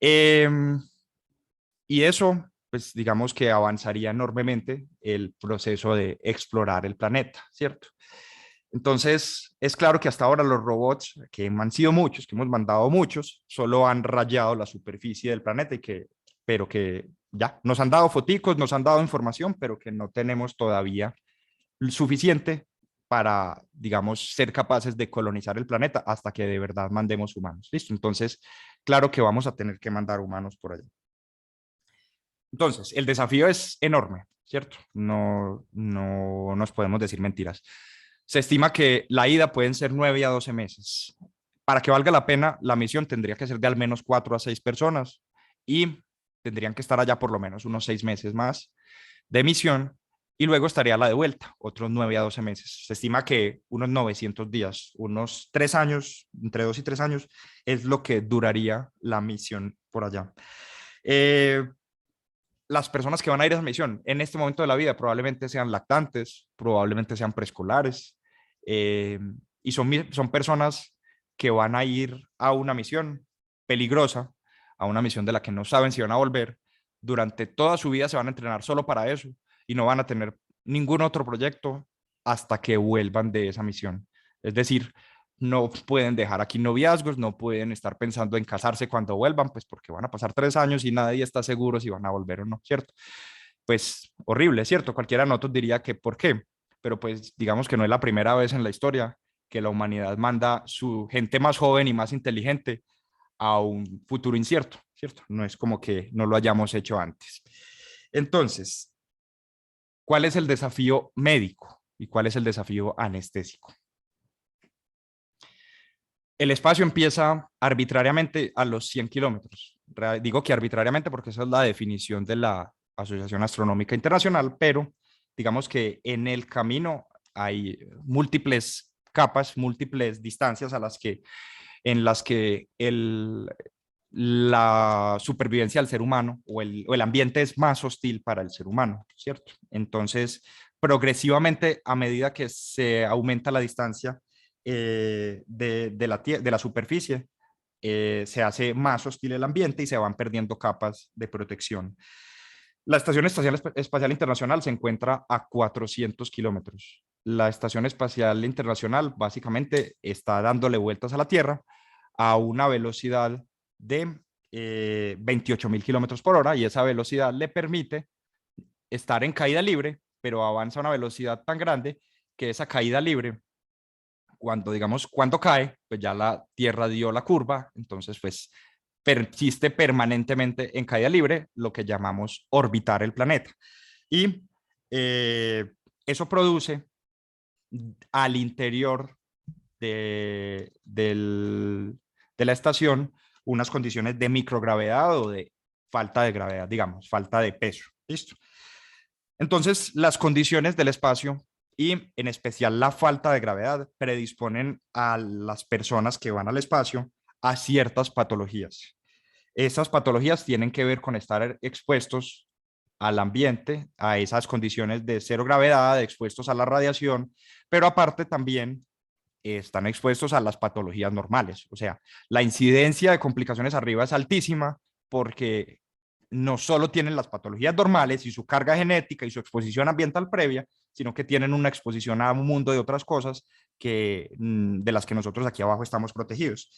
Y eso, pues digamos que avanzaría enormemente el proceso de explorar el planeta, ¿cierto? Entonces, es claro que hasta ahora los robots, que han sido muchos, que hemos mandado muchos, solo han rayado la superficie del planeta pero que ya nos han dado foticos, nos han dado información, pero que no tenemos todavía suficiente para, digamos, ser capaces de colonizar el planeta hasta que de verdad mandemos humanos. ¿Listo? Entonces, claro que vamos a tener que mandar humanos por allá. Entonces, el desafío es enorme, ¿cierto? No nos podemos decir mentiras. Se estima que la ida pueden ser 9 a 12 meses. Para que valga la pena, la misión tendría que ser de al menos 4 a 6 personas y tendrían que estar allá por lo menos unos 6 meses más de misión y luego estaría la de vuelta, otros 9 a 12 meses. Se estima que unos 900 días, unos 3 años, entre 2 y 3 años, es lo que duraría la misión por allá. Las personas que van a ir a esa misión en este momento de la vida probablemente sean lactantes, probablemente sean preescolares, y son personas que van a ir a una misión peligrosa, a una misión de la que no saben si van a volver. Durante toda su vida se van a entrenar solo para eso y no van a tener ningún otro proyecto hasta que vuelvan de esa misión. Es decir, no pueden dejar aquí noviazgos, no pueden estar pensando en casarse cuando vuelvan, pues porque van a pasar 3 años y nadie está seguro si van a volver o no, ¿cierto? Pues horrible, ¿cierto? Cualquiera de nosotros diría que ¿por qué? Pero pues digamos que no es la primera vez en la historia que la humanidad manda su gente más joven y más inteligente a un futuro incierto, ¿cierto? No es como que no lo hayamos hecho antes. Entonces, ¿cuál es el desafío médico y cuál es el desafío anestésico? El espacio empieza arbitrariamente a los 100 kilómetros. Digo que arbitrariamente porque esa es la definición de la Asociación Astronómica Internacional, pero digamos que en el camino hay múltiples capas, múltiples distancias en las que la supervivencia del ser humano o el ambiente es más hostil para el ser humano, ¿cierto? Entonces, progresivamente, a medida que se aumenta la distancia, de la superficie, se hace más hostil el ambiente y se van perdiendo capas de protección. La Estación Espacial Internacional se encuentra a 400 kilómetros. La Estación Espacial Internacional básicamente está dándole vueltas a la Tierra a una velocidad de 28.000 kilómetros por hora y esa velocidad le permite estar en caída libre, pero avanza a una velocidad tan grande que esa caída libre cuando cae, pues ya la Tierra dio la curva, entonces pues persiste permanentemente en caída libre, lo que llamamos orbitar el planeta. Y eso produce al interior de la estación unas condiciones de microgravedad o de falta de gravedad, digamos, falta de peso. ¿Listo? Entonces, las condiciones del espacio y en especial la falta de gravedad predisponen a las personas que van al espacio a ciertas patologías. Esas patologías tienen que ver con estar expuestos al ambiente, a esas condiciones de cero gravedad, expuestos a la radiación, pero aparte también están expuestos a las patologías normales. O sea, la incidencia de complicaciones arriba es altísima porque no solo tienen las patologías normales y su carga genética y su exposición ambiental previa, sino que tienen una exposición a un mundo de otras cosas de las que nosotros aquí abajo estamos protegidos.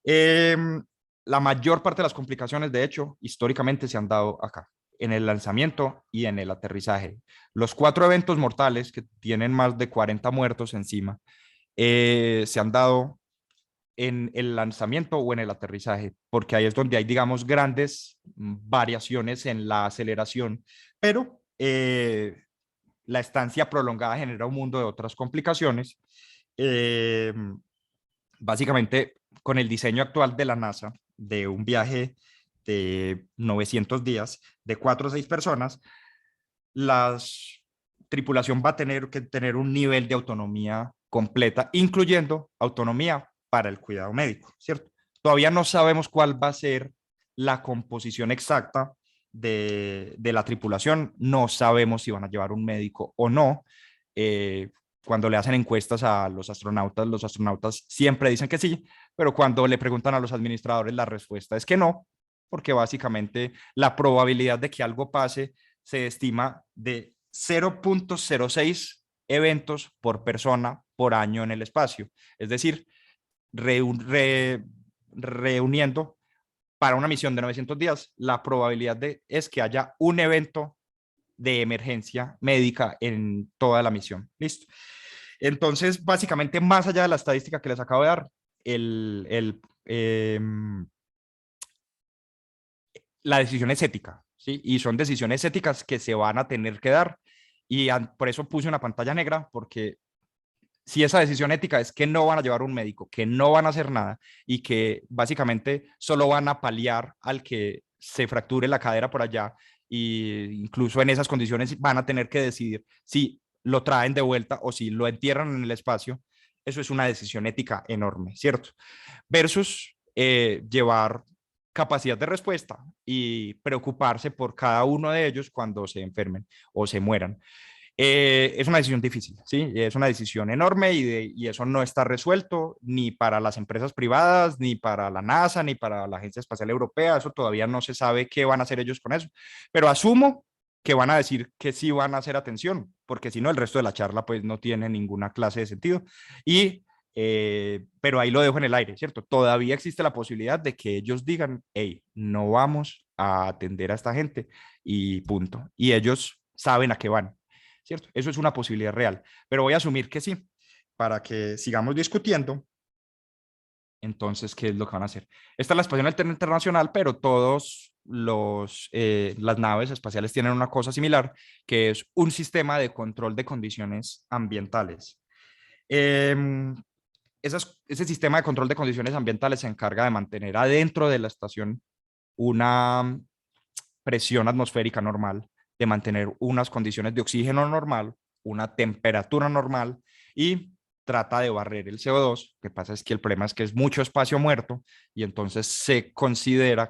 La mayor parte de las complicaciones, de hecho, históricamente se han dado acá, en el lanzamiento y en el aterrizaje. Los 4 eventos mortales que tienen más de 40 muertos encima se han dado en el lanzamiento o en el aterrizaje, porque ahí es donde hay, digamos, grandes variaciones en la aceleración, pero la estancia prolongada genera un mundo de otras complicaciones. Básicamente, con el diseño actual de la NASA, de un viaje de 900 días, de 4 o 6 personas, la tripulación va a tener que tener un nivel de autonomía completa, incluyendo autonomía para el cuidado médico, ¿cierto? Todavía no sabemos cuál va a ser la composición exacta de la tripulación. No sabemos si van a llevar un médico o no. Cuando le hacen encuestas a los astronautas siempre dicen que sí, pero cuando le preguntan a los administradores, la respuesta es que no, porque básicamente la probabilidad de que algo pase se estima de 0.06 eventos por persona por año en el espacio. Es decir, reuniendo para una misión de 900 días, la probabilidad es que haya un evento de emergencia médica en toda la misión. Listo. Entonces, básicamente, más allá de la estadística que les acabo de dar, la decisión es ética, ¿sí? Y son decisiones éticas que se van a tener que dar. Y por eso puse una pantalla negra, porque si esa decisión ética es que no van a llevar un médico, que no van a hacer nada y que básicamente solo van a paliar al que se fracture la cadera por allá, e incluso en esas condiciones van a tener que decidir si lo traen de vuelta o si lo entierran en el espacio, eso es una decisión ética enorme, ¿cierto? Versus llevar capacidad de respuesta y preocuparse por cada uno de ellos cuando se enfermen o se mueran. Es una decisión difícil, ¿sí? Es una decisión enorme y eso no está resuelto ni para las empresas privadas, ni para la NASA, ni para la Agencia Espacial Europea. Eso todavía no se sabe qué van a hacer ellos con eso. Pero asumo que van a decir que sí van a hacer atención, porque si no, el resto de la charla pues no tiene ninguna clase de sentido. Pero ahí lo dejo en el aire, ¿cierto? Todavía existe la posibilidad de que ellos digan, hey, no vamos a atender a esta gente y punto. Y ellos saben a qué van. ¿Cierto? Eso es una posibilidad real, pero voy a asumir que sí, para que sigamos discutiendo. Entonces, ¿qué es lo que van a hacer? Esta es la Estación Internacional, pero las naves espaciales tienen una cosa similar, que es un sistema de control de condiciones ambientales. Ese sistema de control de condiciones ambientales se encarga de mantener adentro de la estación una presión atmosférica normal, de mantener unas condiciones de oxígeno normal, una temperatura normal y trata de barrer el CO2. Lo que pasa es que el problema es que es mucho espacio muerto y entonces se consideran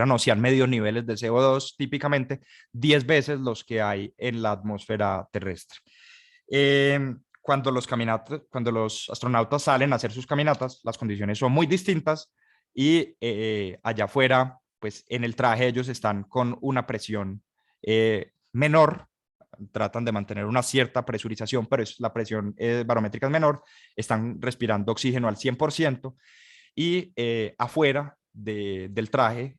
o sean medios niveles de CO2 típicamente 10 veces los que hay en la atmósfera terrestre. Cuando los astronautas salen a hacer sus caminatas, las condiciones son muy distintas y allá afuera, pues en el traje ellos están con una presión menor, tratan de mantener una cierta presurización, pero la presión barométrica es menor, están respirando oxígeno al 100% y afuera del traje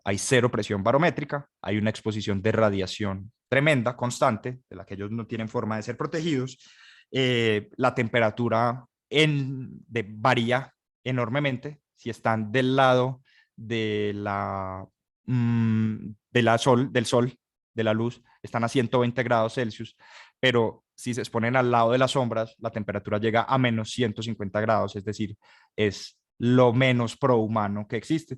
hay cero presión barométrica, hay una exposición de radiación tremenda, constante, de la que ellos no tienen forma de ser protegidos. La temperatura varía enormemente si están del lado del sol, de la luz, están a 120 grados Celsius, pero si se exponen al lado de las sombras, la temperatura llega a menos 150 grados, es decir, es lo menos prohumano que existe.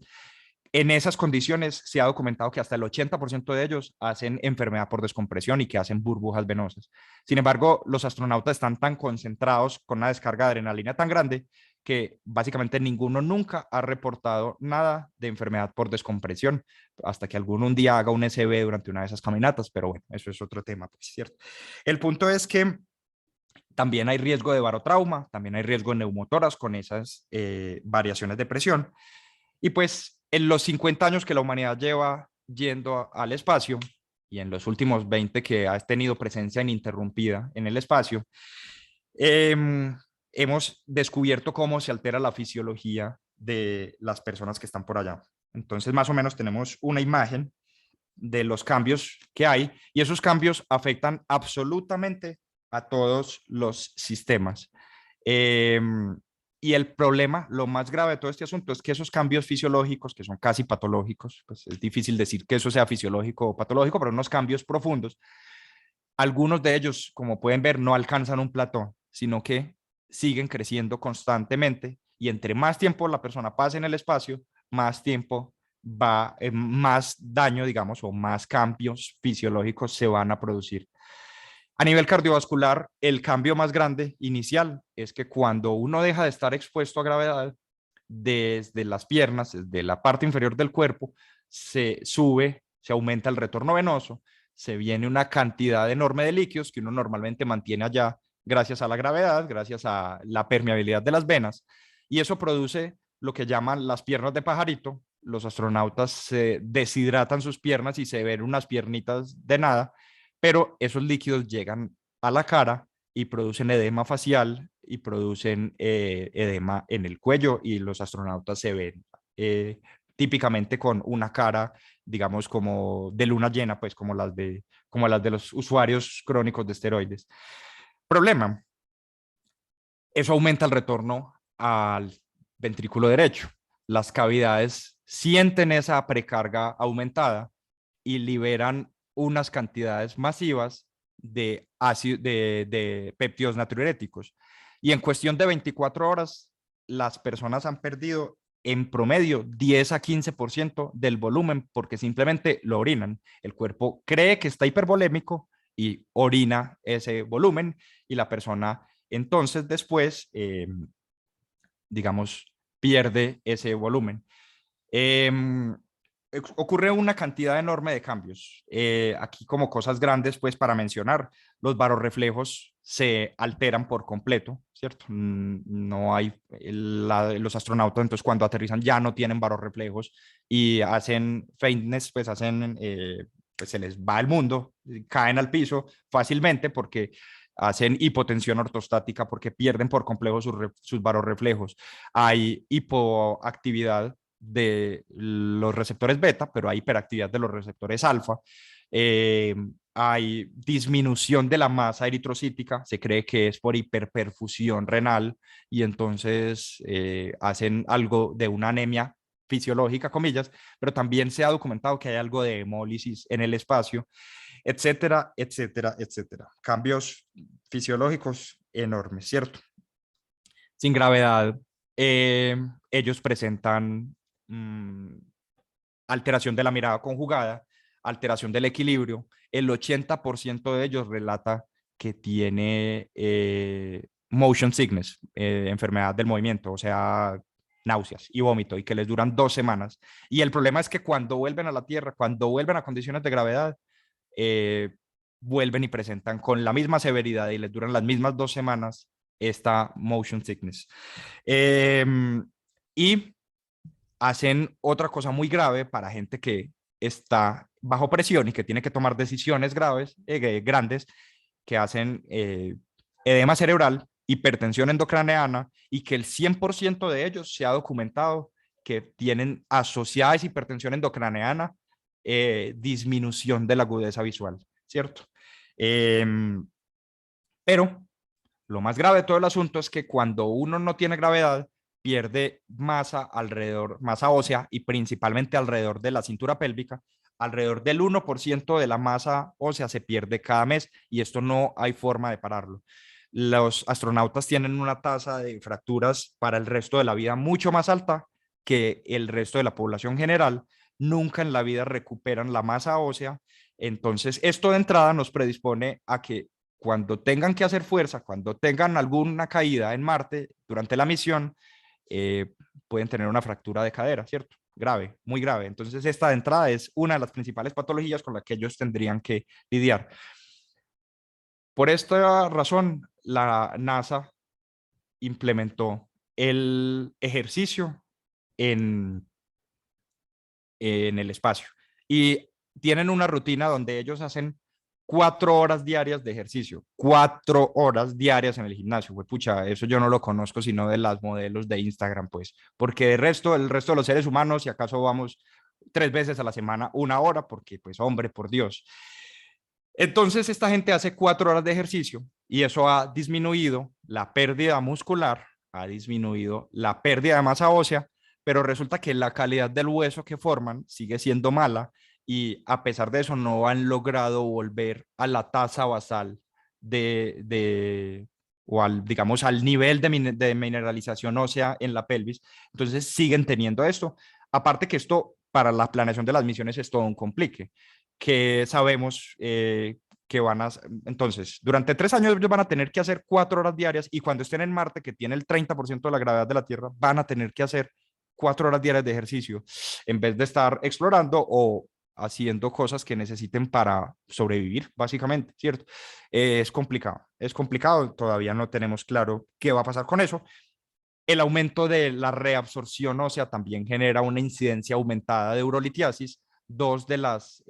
En esas condiciones se ha documentado que hasta el 80% de ellos hacen enfermedad por descompresión y que hacen burbujas venosas. Sin embargo, los astronautas están tan concentrados con una descarga de adrenalina tan grande que básicamente ninguno nunca ha reportado nada de enfermedad por descompresión, hasta que alguno un día haga un SB durante una de esas caminatas, pero bueno, eso es otro tema, pues, ¿cierto? El punto es que también hay riesgo de barotrauma, también hay riesgo de neumotoras con esas variaciones de presión. Y pues en los 50 años que la humanidad lleva yendo al espacio y en los últimos 20 que ha tenido presencia ininterrumpida en el espacio, hemos descubierto cómo se altera la fisiología de las personas que están por allá. Entonces, más o menos tenemos una imagen de los cambios que hay y esos cambios afectan absolutamente a todos los sistemas. Y el problema, lo más grave de todo este asunto es que esos cambios fisiológicos, que son casi patológicos, pues es difícil decir que eso sea fisiológico o patológico, pero unos cambios profundos, algunos de ellos, como pueden ver, no alcanzan un plató, sino que siguen creciendo constantemente y entre más tiempo la persona pase en el espacio, más tiempo más daño, digamos, o más cambios fisiológicos se van a producir. A nivel cardiovascular, el cambio más grande inicial es que cuando uno deja de estar expuesto a gravedad, desde las piernas, desde la parte inferior del cuerpo, se sube se aumenta el retorno venoso, se viene una cantidad enorme de líquidos que uno normalmente mantiene allá gracias a la gravedad, gracias a la permeabilidad de las venas, y eso produce lo que llaman las piernas de pajarito. Los astronautas se deshidratan sus piernas y se ven unas piernitas de nada, pero esos líquidos llegan a la cara y producen edema facial y producen edema en el cuello, y los astronautas se ven típicamente con una cara, digamos, como de luna llena, pues como las de los usuarios crónicos de esteroides. Problema, eso aumenta el retorno al ventrículo derecho. Las cavidades sienten esa precarga aumentada y liberan unas cantidades masivas de, ácido, de péptidos natriuréticos. Y en cuestión de 24 horas, las personas han perdido en promedio 10 a 15% del volumen porque simplemente lo orinan. El cuerpo cree que está hipervolémico y orina ese volumen, y la persona entonces después, digamos, pierde ese volumen. Ocurre una cantidad enorme de cambios. Aquí como cosas grandes, pues para mencionar, los barorreflejos se alteran por completo, ¿cierto? No hay, los astronautas entonces cuando aterrizan ya no tienen barorreflejos y hacen faintness, pues hacen, pues se les va el mundo, caen al piso fácilmente porque hacen hipotensión ortostática, porque pierden por completo sus barorreflejos. Hay hipoactividad de los receptores beta, pero hay hiperactividad de los receptores alfa. Hay disminución de la masa eritrocítica, se cree que es por hiperperfusión renal, y entonces hacen algo de una anemia fisiológica, comillas, pero también se ha documentado que hay algo de hemólisis en el espacio, etcétera, etcétera, etcétera. Cambios fisiológicos enormes, ¿cierto? Sin gravedad, ellos presentan alteración de la mirada conjugada, alteración del equilibrio. El 80% de ellos relata que tiene motion sickness, enfermedad del movimiento, o sea, náuseas y vómito, y que les duran 2 semanas. Y el problema es que cuando vuelven a la Tierra, cuando vuelven a condiciones de gravedad, vuelven y presentan con la misma severidad y les duran las mismas 2 semanas esta motion sickness. Y hacen otra cosa muy grave para gente que está bajo presión y que tiene que tomar decisiones graves, grandes, que hacen edema cerebral, hipertensión endocraneana, y que el 100% de ellos se ha documentado que tienen asociada a esa hipertensión endocraneana disminución de la agudeza visual, ¿cierto? Pero lo más grave de todo el asunto es que cuando uno no tiene gravedad, pierde masa alrededor, masa ósea, y principalmente alrededor de la cintura pélvica. Alrededor del 1% de la masa ósea se pierde cada mes, y esto no hay forma de pararlo. Los astronautas tienen una tasa de fracturas para el resto de la vida mucho más alta que el resto de la población general. Nunca en la vida recuperan la masa ósea. Entonces, esto de entrada nos predispone a que cuando tengan que hacer fuerza, cuando tengan alguna caída en Marte durante la misión, pueden tener una fractura de cadera, ¿cierto? Grave, muy grave. Entonces, esta de entrada es una de las principales patologías con las que ellos tendrían que lidiar. Por esta razón, la NASA implementó el ejercicio en el espacio, y tienen una rutina donde ellos hacen 4 horas diarias de ejercicio, 4 horas diarias en el gimnasio. Pues pucha, eso yo no lo conozco sino de las modelos de Instagram, pues, porque el resto de los seres humanos, si acaso vamos 3 veces a la semana, 1 hora, porque pues hombre, por Dios. Entonces esta gente hace 4 horas de ejercicio, y eso ha disminuido la pérdida muscular, ha disminuido la pérdida de masa ósea, pero resulta que la calidad del hueso que forman sigue siendo mala, y a pesar de eso no han logrado volver a la tasa basal o al, digamos, al nivel de mineralización ósea en la pelvis. Entonces siguen teniendo esto. Aparte que esto para la planeación de las misiones es todo un complique, que sabemos que van a... Entonces, durante 3 años ellos van a tener que hacer 4 horas diarias, y cuando estén en Marte, que tiene el 30% de la gravedad de la Tierra, van a tener que hacer 4 horas diarias de ejercicio en vez de estar explorando o haciendo cosas que necesiten para sobrevivir, básicamente, ¿cierto? Es complicado, todavía no tenemos claro qué va a pasar con eso. El aumento de la reabsorción ósea también genera una incidencia aumentada de urolitiasis. Dos de las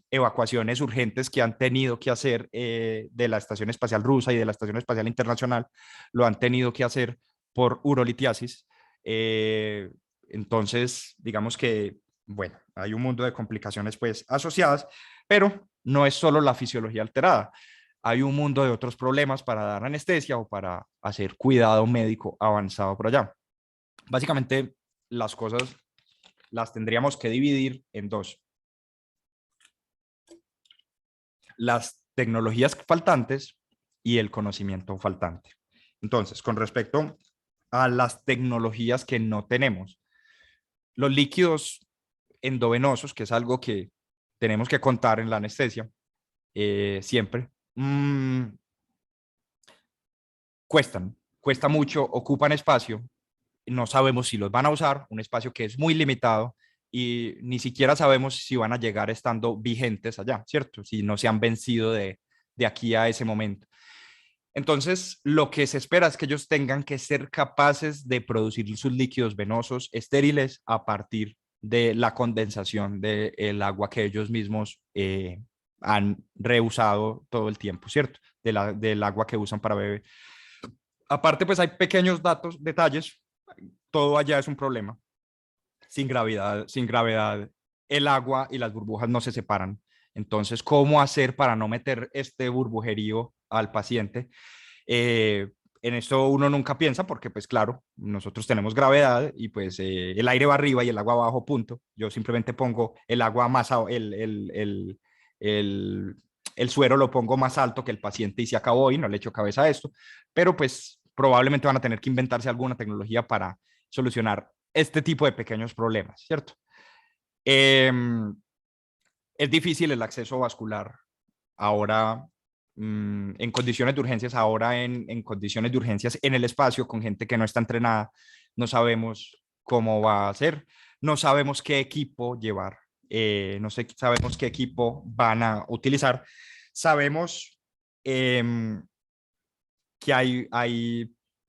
evacuaciones urgentes que han tenido que hacer de la Estación Espacial Rusa y de la Estación Espacial Internacional lo han tenido que hacer por urolitiasis. Entonces, digamos que, bueno, hay un mundo de complicaciones pues asociadas, pero no es solo la fisiología alterada. Hay un mundo de otros problemas para dar anestesia o para hacer cuidado médico avanzado por allá. Básicamente, las cosas las tendríamos que dividir en dos. Las tecnologías faltantes y el conocimiento faltante. Entonces, con respecto a las tecnologías que no tenemos, los líquidos endovenosos, que es algo que tenemos que contar en la anestesia siempre, cuesta mucho, ocupan espacio, no sabemos si los van a usar, un espacio que es muy limitado y ni siquiera sabemos si van a llegar estando vigentes allá, ¿cierto? Si no se han vencido de aquí a ese momento. Entonces, lo que se espera es que ellos tengan que ser capaces de producir sus líquidos venosos estériles a partir de la condensación del agua que ellos mismos han reusado todo el tiempo, ¿cierto? Del agua que usan para beber. Aparte, pues hay pequeños detalles. Todo allá es un problema. Sin gravedad, el agua y las burbujas no se separan. Entonces, ¿cómo hacer para no meter este burbujerío al paciente? En esto uno nunca piensa porque, pues claro, nosotros tenemos gravedad y pues el aire va arriba y el agua abajo, punto. Yo simplemente pongo el agua más, el suero lo pongo más alto que el paciente y se acabó y no le echo cabeza a esto. Pero pues probablemente van a tener que inventarse alguna tecnología para solucionar este tipo de pequeños problemas, ¿cierto? Es difícil el acceso vascular ahora en condiciones de urgencias, ahora en condiciones de urgencias en el espacio con gente que no está entrenada, no sabemos cómo va a ser, no sabemos qué equipo llevar, no sé, sabemos qué equipo van a utilizar, sabemos que hay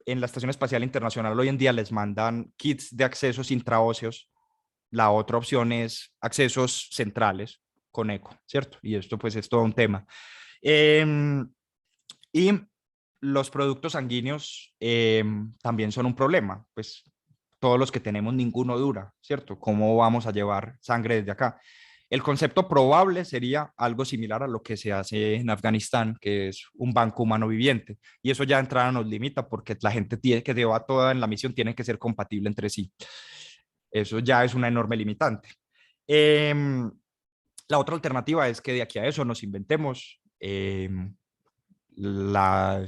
en la Estación Espacial Internacional hoy en día les mandan kits de accesos intraóseos. La otra opción es accesos centrales con eco, ¿cierto? Y esto pues es todo un tema. Y los productos sanguíneos también son un problema, pues todos los que tenemos ninguno dura, ¿cierto? ¿Cómo vamos a llevar sangre desde acá? El concepto probable sería algo similar a lo que se hace en Afganistán, que es un banco humano viviente. Y eso ya de entrada nos limita porque la gente que lleva toda en la misión tiene que ser compatible entre sí. Eso ya es una enorme limitante. La otra alternativa es que de aquí a eso nos inventemos la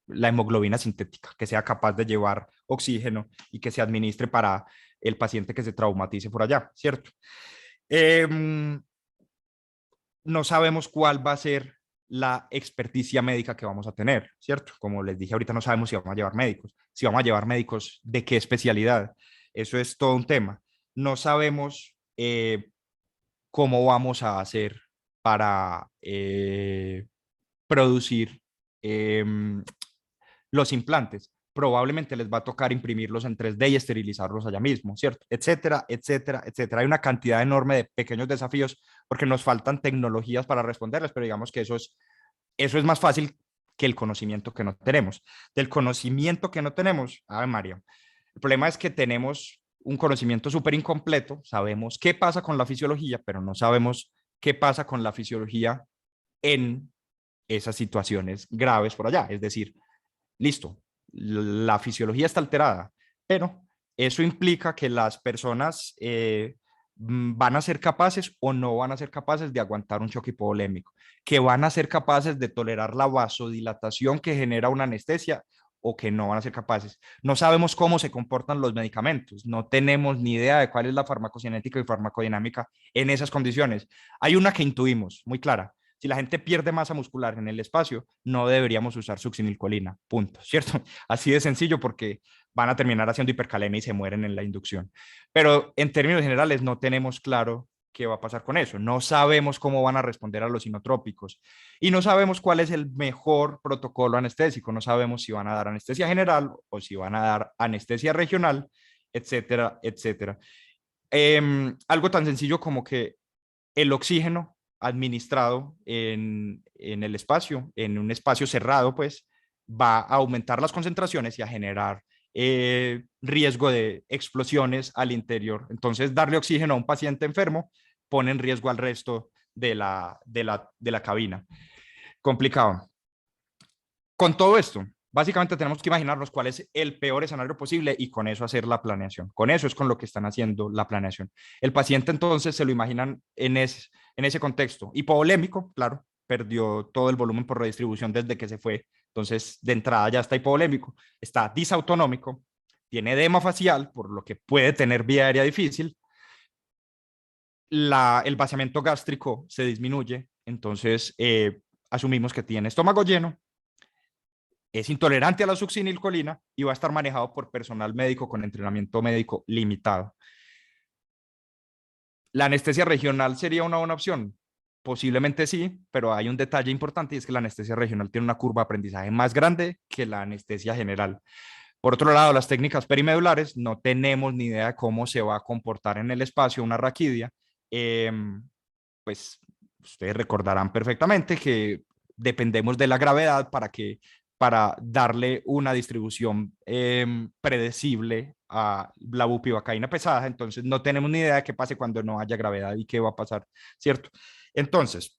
hemoglobina sintética, que sea capaz de llevar oxígeno y que se administre para el paciente que se traumatice por allá, ¿cierto? No sabemos cuál va a ser la experticia médica que vamos a tener, ¿cierto? Como les dije ahorita, no sabemos si vamos a llevar médicos, si vamos a llevar médicos de qué especialidad. Eso es todo un tema. No sabemos cómo vamos a hacer para producir los implantes. Probablemente les va a tocar imprimirlos en 3D y esterilizarlos allá mismo, ¿cierto? Etcétera, etcétera, etcétera. Hay una cantidad enorme de pequeños desafíos porque nos faltan tecnologías para responderles, pero digamos que eso es más fácil que el conocimiento que no tenemos. Del conocimiento que no tenemos, Ave María, el problema es que tenemos un conocimiento súper incompleto, sabemos qué pasa con la fisiología, pero no sabemos qué pasa con la fisiología en esas situaciones graves por allá. Es decir, listo, la fisiología está alterada, pero eso implica que las personas van a ser capaces o no van a ser capaces de aguantar un choque hipovolémico, que van a ser capaces de tolerar la vasodilatación que genera una anestesia o que no van a ser capaces. No sabemos cómo se comportan los medicamentos, no tenemos ni idea de cuál es la farmacocinética y farmacodinámica en esas condiciones. Hay una que intuimos muy clara. Si la gente pierde masa muscular en el espacio, no deberíamos usar succinilcolina, punto, ¿cierto? Así de sencillo porque van a terminar haciendo hipercalemia y se mueren en la inducción. Pero en términos generales no tenemos claro qué va a pasar con eso. No sabemos cómo van a responder a los inotrópicos y no sabemos cuál es el mejor protocolo anestésico. No sabemos si van a dar anestesia general o si van a dar anestesia regional, etcétera, etcétera. Algo tan sencillo como que el oxígeno administrado en el espacio, en un espacio cerrado, pues va a aumentar las concentraciones y a generar riesgo de explosiones al interior. Entonces, darle oxígeno a un paciente enfermo pone en riesgo al resto de la cabina. Complicado. Con todo esto, básicamente tenemos que imaginarnos cuál es el peor escenario posible y con eso hacer la planeación. Con eso es con lo que están haciendo la planeación. El paciente entonces se lo imaginan en ese contexto. Hipovolémico, claro, perdió todo el volumen por redistribución desde que se fue. Entonces, de entrada ya está hipovolémico. Está disautonómico, tiene edema facial, por lo que puede tener vía aérea difícil. El vaciamiento gástrico se disminuye, entonces asumimos que tiene estómago lleno, es intolerante a la succinilcolina y va a estar manejado por personal médico con entrenamiento médico limitado. ¿La anestesia regional sería una buena opción? Posiblemente sí, pero hay un detalle importante y es que la anestesia regional tiene una curva de aprendizaje más grande que la anestesia general. Por otro lado, las técnicas perimedulares, no tenemos ni idea de cómo se va a comportar en el espacio una raquidia. Pues ustedes recordarán perfectamente que dependemos de la gravedad para darle una distribución predecible a la bupivacaína pesada. Entonces no tenemos ni idea de qué pase cuando no haya gravedad y qué va a pasar, ¿cierto? Entonces,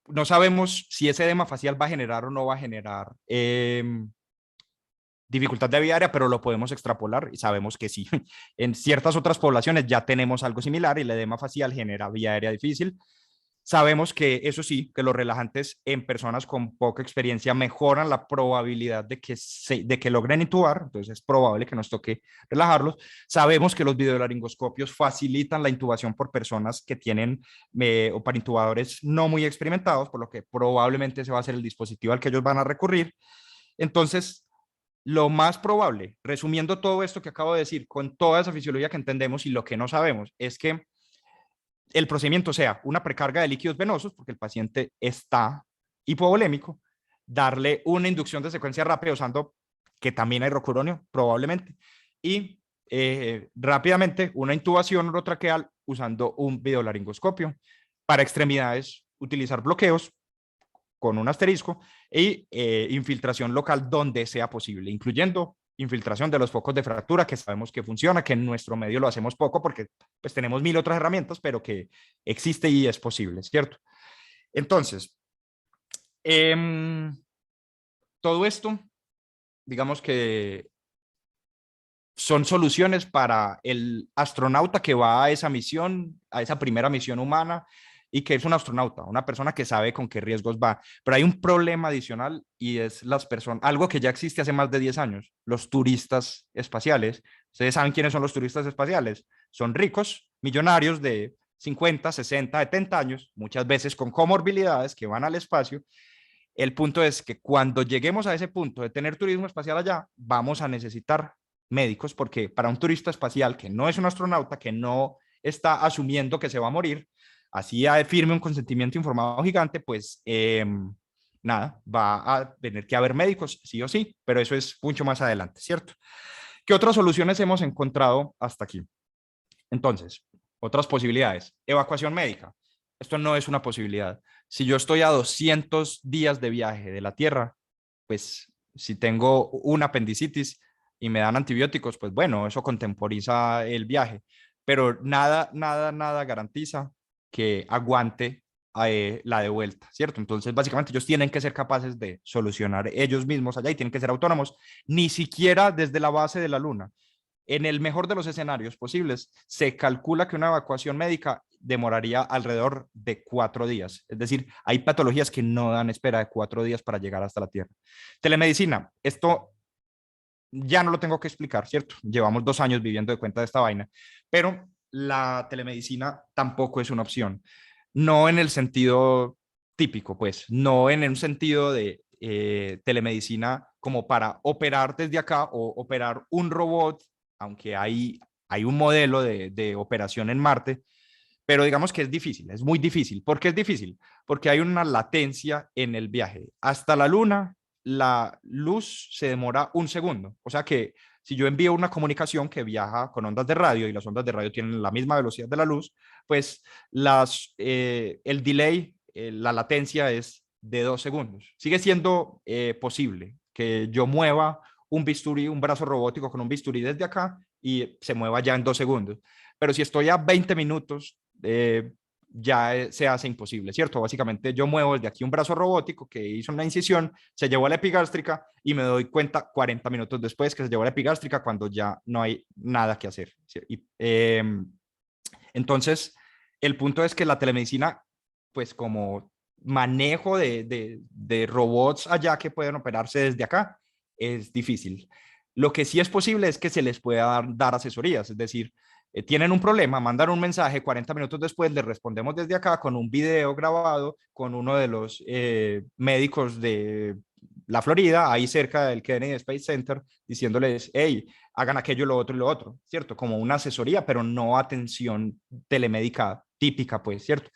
no sabemos si ese edema facial va a generar o no va a generar dificultad de vía aérea, pero lo podemos extrapolar y sabemos que sí. En ciertas otras poblaciones ya tenemos algo similar y el edema facial genera vía aérea difícil. Sabemos que eso sí, que los relajantes en personas con poca experiencia mejoran la probabilidad de que logren intubar, entonces es probable que nos toque relajarlos. Sabemos que los videolaringoscopios facilitan la intubación por personas que tienen o para intubadores no muy experimentados, por lo que probablemente ese va a ser el dispositivo al que ellos van a recurrir. Entonces, lo más probable, resumiendo todo esto que acabo de decir, con toda esa fisiología que entendemos y lo que no sabemos, es que el procedimiento sea una precarga de líquidos venosos, porque el paciente está hipovolémico, darle una inducción de secuencia rápida usando, que también hay rocuronio, probablemente, y rápidamente una intubación orotraqueal usando un videolaringoscopio. Para extremidades, utilizar bloqueos con un asterisco y infiltración local donde sea posible, incluyendo infiltración de los focos de fractura, que sabemos que funciona, que en nuestro medio lo hacemos poco porque pues tenemos 1000 otras herramientas, pero que existe y es posible, ¿cierto? Entonces, todo esto, digamos que son soluciones para el astronauta que va a esa misión, a esa primera misión humana, y que es un astronauta, una persona que sabe con qué riesgos va. Pero hay un problema adicional y es las personas, algo que ya existe hace más de 10 años, los turistas espaciales. Ustedes saben quiénes son los turistas espaciales. Son ricos, millonarios de 50, 60, 70 años, muchas veces con comorbilidades que van al espacio. El punto es que cuando lleguemos a ese punto de tener turismo espacial allá, vamos a necesitar médicos, porque para un turista espacial que no es un astronauta, que no está asumiendo que se va a morir, así firme un consentimiento informado gigante, pues nada, va a tener que haber médicos, sí o sí, pero eso es mucho más adelante, ¿cierto? ¿Qué otras soluciones hemos encontrado hasta aquí? Entonces, otras posibilidades. Evacuación médica. Esto no es una posibilidad. Si yo estoy a 200 días de viaje de la Tierra, pues si tengo una apendicitis y me dan antibióticos, pues bueno, eso contemporiza el viaje, pero nada garantiza que aguante la de vuelta, ¿cierto? Entonces, básicamente ellos tienen que ser capaces de solucionar ellos mismos allá y tienen que ser autónomos, ni siquiera desde la base de la Luna. En el mejor de los escenarios posibles, se calcula que una evacuación médica demoraría alrededor de 4 días. Es decir, hay patologías que no dan espera de 4 días para llegar hasta la Tierra. Telemedicina, esto ya no lo tengo que explicar, ¿cierto? Llevamos 2 años viviendo de cuenta de esta vaina, pero la telemedicina tampoco es una opción. No en el sentido típico, pues, no en un sentido de telemedicina como para operar desde acá o operar un robot aunque hay un modelo de operación en Marte, pero digamos que es difícil, es muy difícil. ¿Por qué es difícil? Porque hay una latencia en el viaje. Hasta la Luna, la luz se demora un segundo. O sea que si yo envío una comunicación que viaja con ondas de radio y las ondas de radio tienen la misma velocidad de la luz, pues el delay, la latencia es de 2 segundos. Sigue siendo posible que yo mueva un bisturí, un brazo robótico con un bisturí desde acá y se mueva ya en 2 segundos. Pero si estoy a 20 minutos, ya se hace imposible, ¿cierto? Básicamente yo muevo desde aquí un brazo robótico que hizo una incisión, se llevó a la epigástrica y me doy cuenta 40 minutos después que se llevó a la epigástrica cuando ya no hay nada que hacer. ¿Sí? Entonces, el punto es que la telemedicina, pues como manejo de robots allá que pueden operarse desde acá, es difícil. Lo que sí es posible es que se les pueda dar asesorías, es decir, tienen un problema, mandan un mensaje, 40 minutos después les respondemos desde acá con un video grabado con uno de los médicos de la Florida, ahí cerca del Kennedy Space Center, diciéndoles, hey, hagan aquello, lo otro y lo otro, ¿cierto? Como una asesoría, pero no atención telemédica típica, pues, ¿cierto?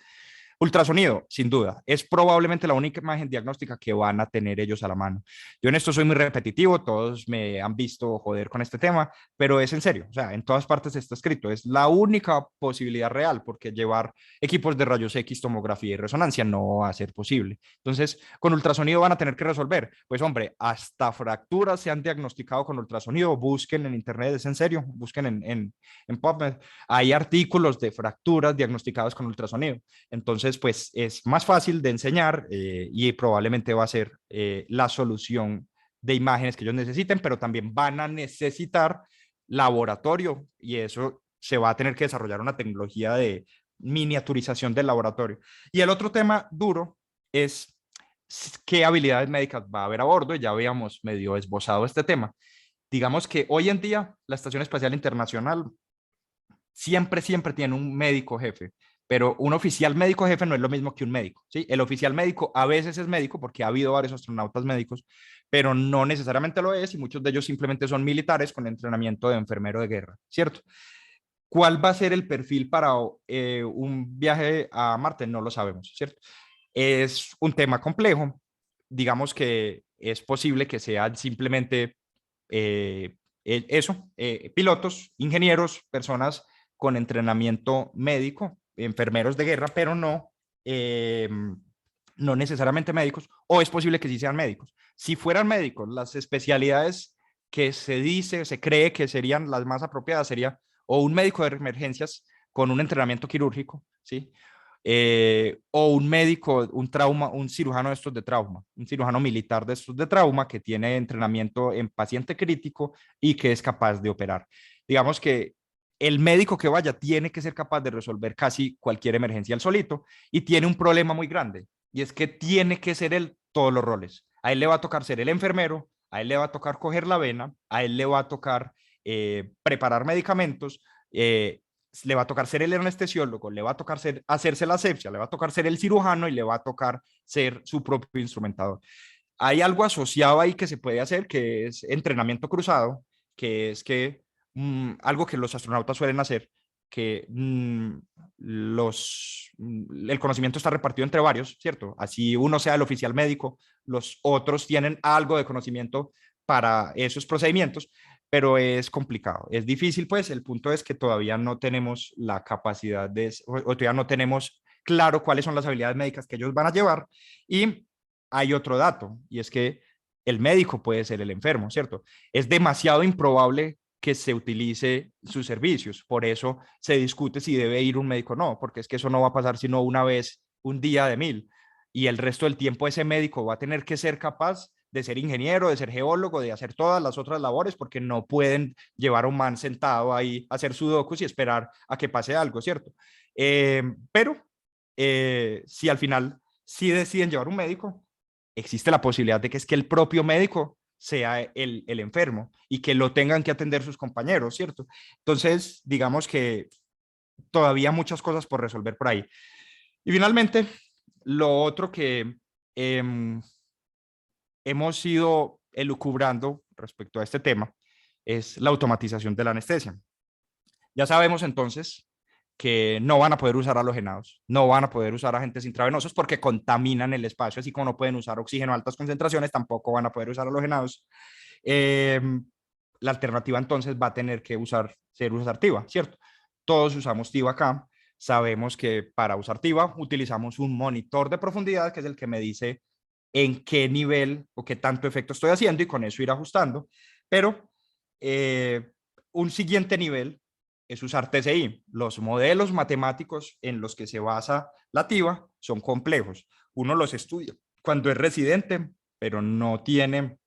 Ultrasonido, sin duda, es probablemente la única imagen diagnóstica que van a tener ellos a la mano. Yo en esto soy muy repetitivo, todos me han visto joder con este tema, pero es en serio, o sea, en todas partes está escrito, es la única posibilidad real, porque llevar equipos de rayos X, tomografía y resonancia no va a ser posible. Entonces, con ultrasonido van a tener que resolver. Pues hombre, hasta fracturas se han diagnosticado con ultrasonido, busquen en internet, es en serio, busquen en PubMed, hay artículos de fracturas diagnosticadas con ultrasonido. Entonces, pues es más fácil de enseñar y probablemente va a ser la solución de imágenes que ellos necesiten, pero también van a necesitar laboratorio y eso se va a tener que desarrollar una tecnología de miniaturización del laboratorio. Y el otro tema duro es qué habilidades médicas va a haber a bordo. Ya habíamos medio esbozado este tema. Digamos que hoy en día la Estación Espacial Internacional siempre tiene un médico jefe, pero un oficial médico jefe no es lo mismo que un médico, ¿sí? El oficial médico a veces es médico porque ha habido varios astronautas médicos, pero no necesariamente lo es y muchos de ellos simplemente son militares con entrenamiento de enfermero de guerra, ¿cierto? ¿Cuál va a ser el perfil para un viaje a Marte? No lo sabemos, ¿cierto? Es un tema complejo. Digamos que es posible que sean simplemente pilotos, ingenieros, personas con entrenamiento médico, enfermeros de guerra, pero no necesariamente médicos, o es posible que sí sean médicos. Si fueran médicos, las especialidades que se cree que serían las más apropiadas sería o un médico de emergencias con un entrenamiento quirúrgico, ¿sí? O un médico, un cirujano de estos de trauma, un cirujano militar de estos de trauma que tiene entrenamiento en paciente crítico y que es capaz de operar. Digamos que el médico que vaya tiene que ser capaz de resolver casi cualquier emergencia él solito y tiene un problema muy grande y es que tiene que ser él todos los roles. A él le va a tocar ser el enfermero, a él le va a tocar coger la vena, a él le va a tocar preparar medicamentos, le va a tocar ser el anestesiólogo, le va a tocar hacerse la asepsia, le va a tocar ser el cirujano y le va a tocar ser su propio instrumentador. Hay algo asociado ahí que se puede hacer, que es entrenamiento cruzado, que es que algo que los astronautas suelen hacer, que el conocimiento está repartido entre varios, ¿cierto? Así uno sea el oficial médico, los otros tienen algo de conocimiento para esos procedimientos, pero es complicado, es difícil, pues el punto es que todavía no tenemos la capacidad o todavía no tenemos claro cuáles son las habilidades médicas que ellos van a llevar y hay otro dato y es que el médico puede ser el enfermo, ¿cierto? Es demasiado improbable que se utilice sus servicios, por eso se discute si debe ir un médico o no, porque es que eso no va a pasar sino una vez, un día de 1000 y el resto del tiempo ese médico va a tener que ser capaz de ser ingeniero, de ser geólogo, de hacer todas las otras labores, porque no pueden llevar a un man sentado ahí a hacer sudokus y esperar a que pase algo, ¿cierto? Pero si al final sí deciden llevar un médico, existe la posibilidad de que es que el propio médico sea el enfermo y que lo tengan que atender sus compañeros, ¿cierto? Entonces, digamos que todavía muchas cosas por resolver por ahí. Y finalmente, lo otro que hemos ido elucubrando respecto a este tema es la automatización de la anestesia. Ya sabemos entonces que no van a poder usar halogenados, no van a poder usar agentes intravenosos porque contaminan el espacio, así como no pueden usar oxígeno a altas concentraciones, tampoco van a poder usar halogenados. La alternativa entonces va a tener que ser usar TIVA, ¿cierto? Todos usamos TIVA acá. Sabemos que para usar TIVA utilizamos un monitor de profundidad, que es el que me dice en qué nivel o qué tanto efecto estoy haciendo y con eso ir ajustando. Pero un siguiente nivel es usar TCI. Los modelos matemáticos en los que se basa la TIVA son complejos. Uno los estudia cuando es residente, pero no tienen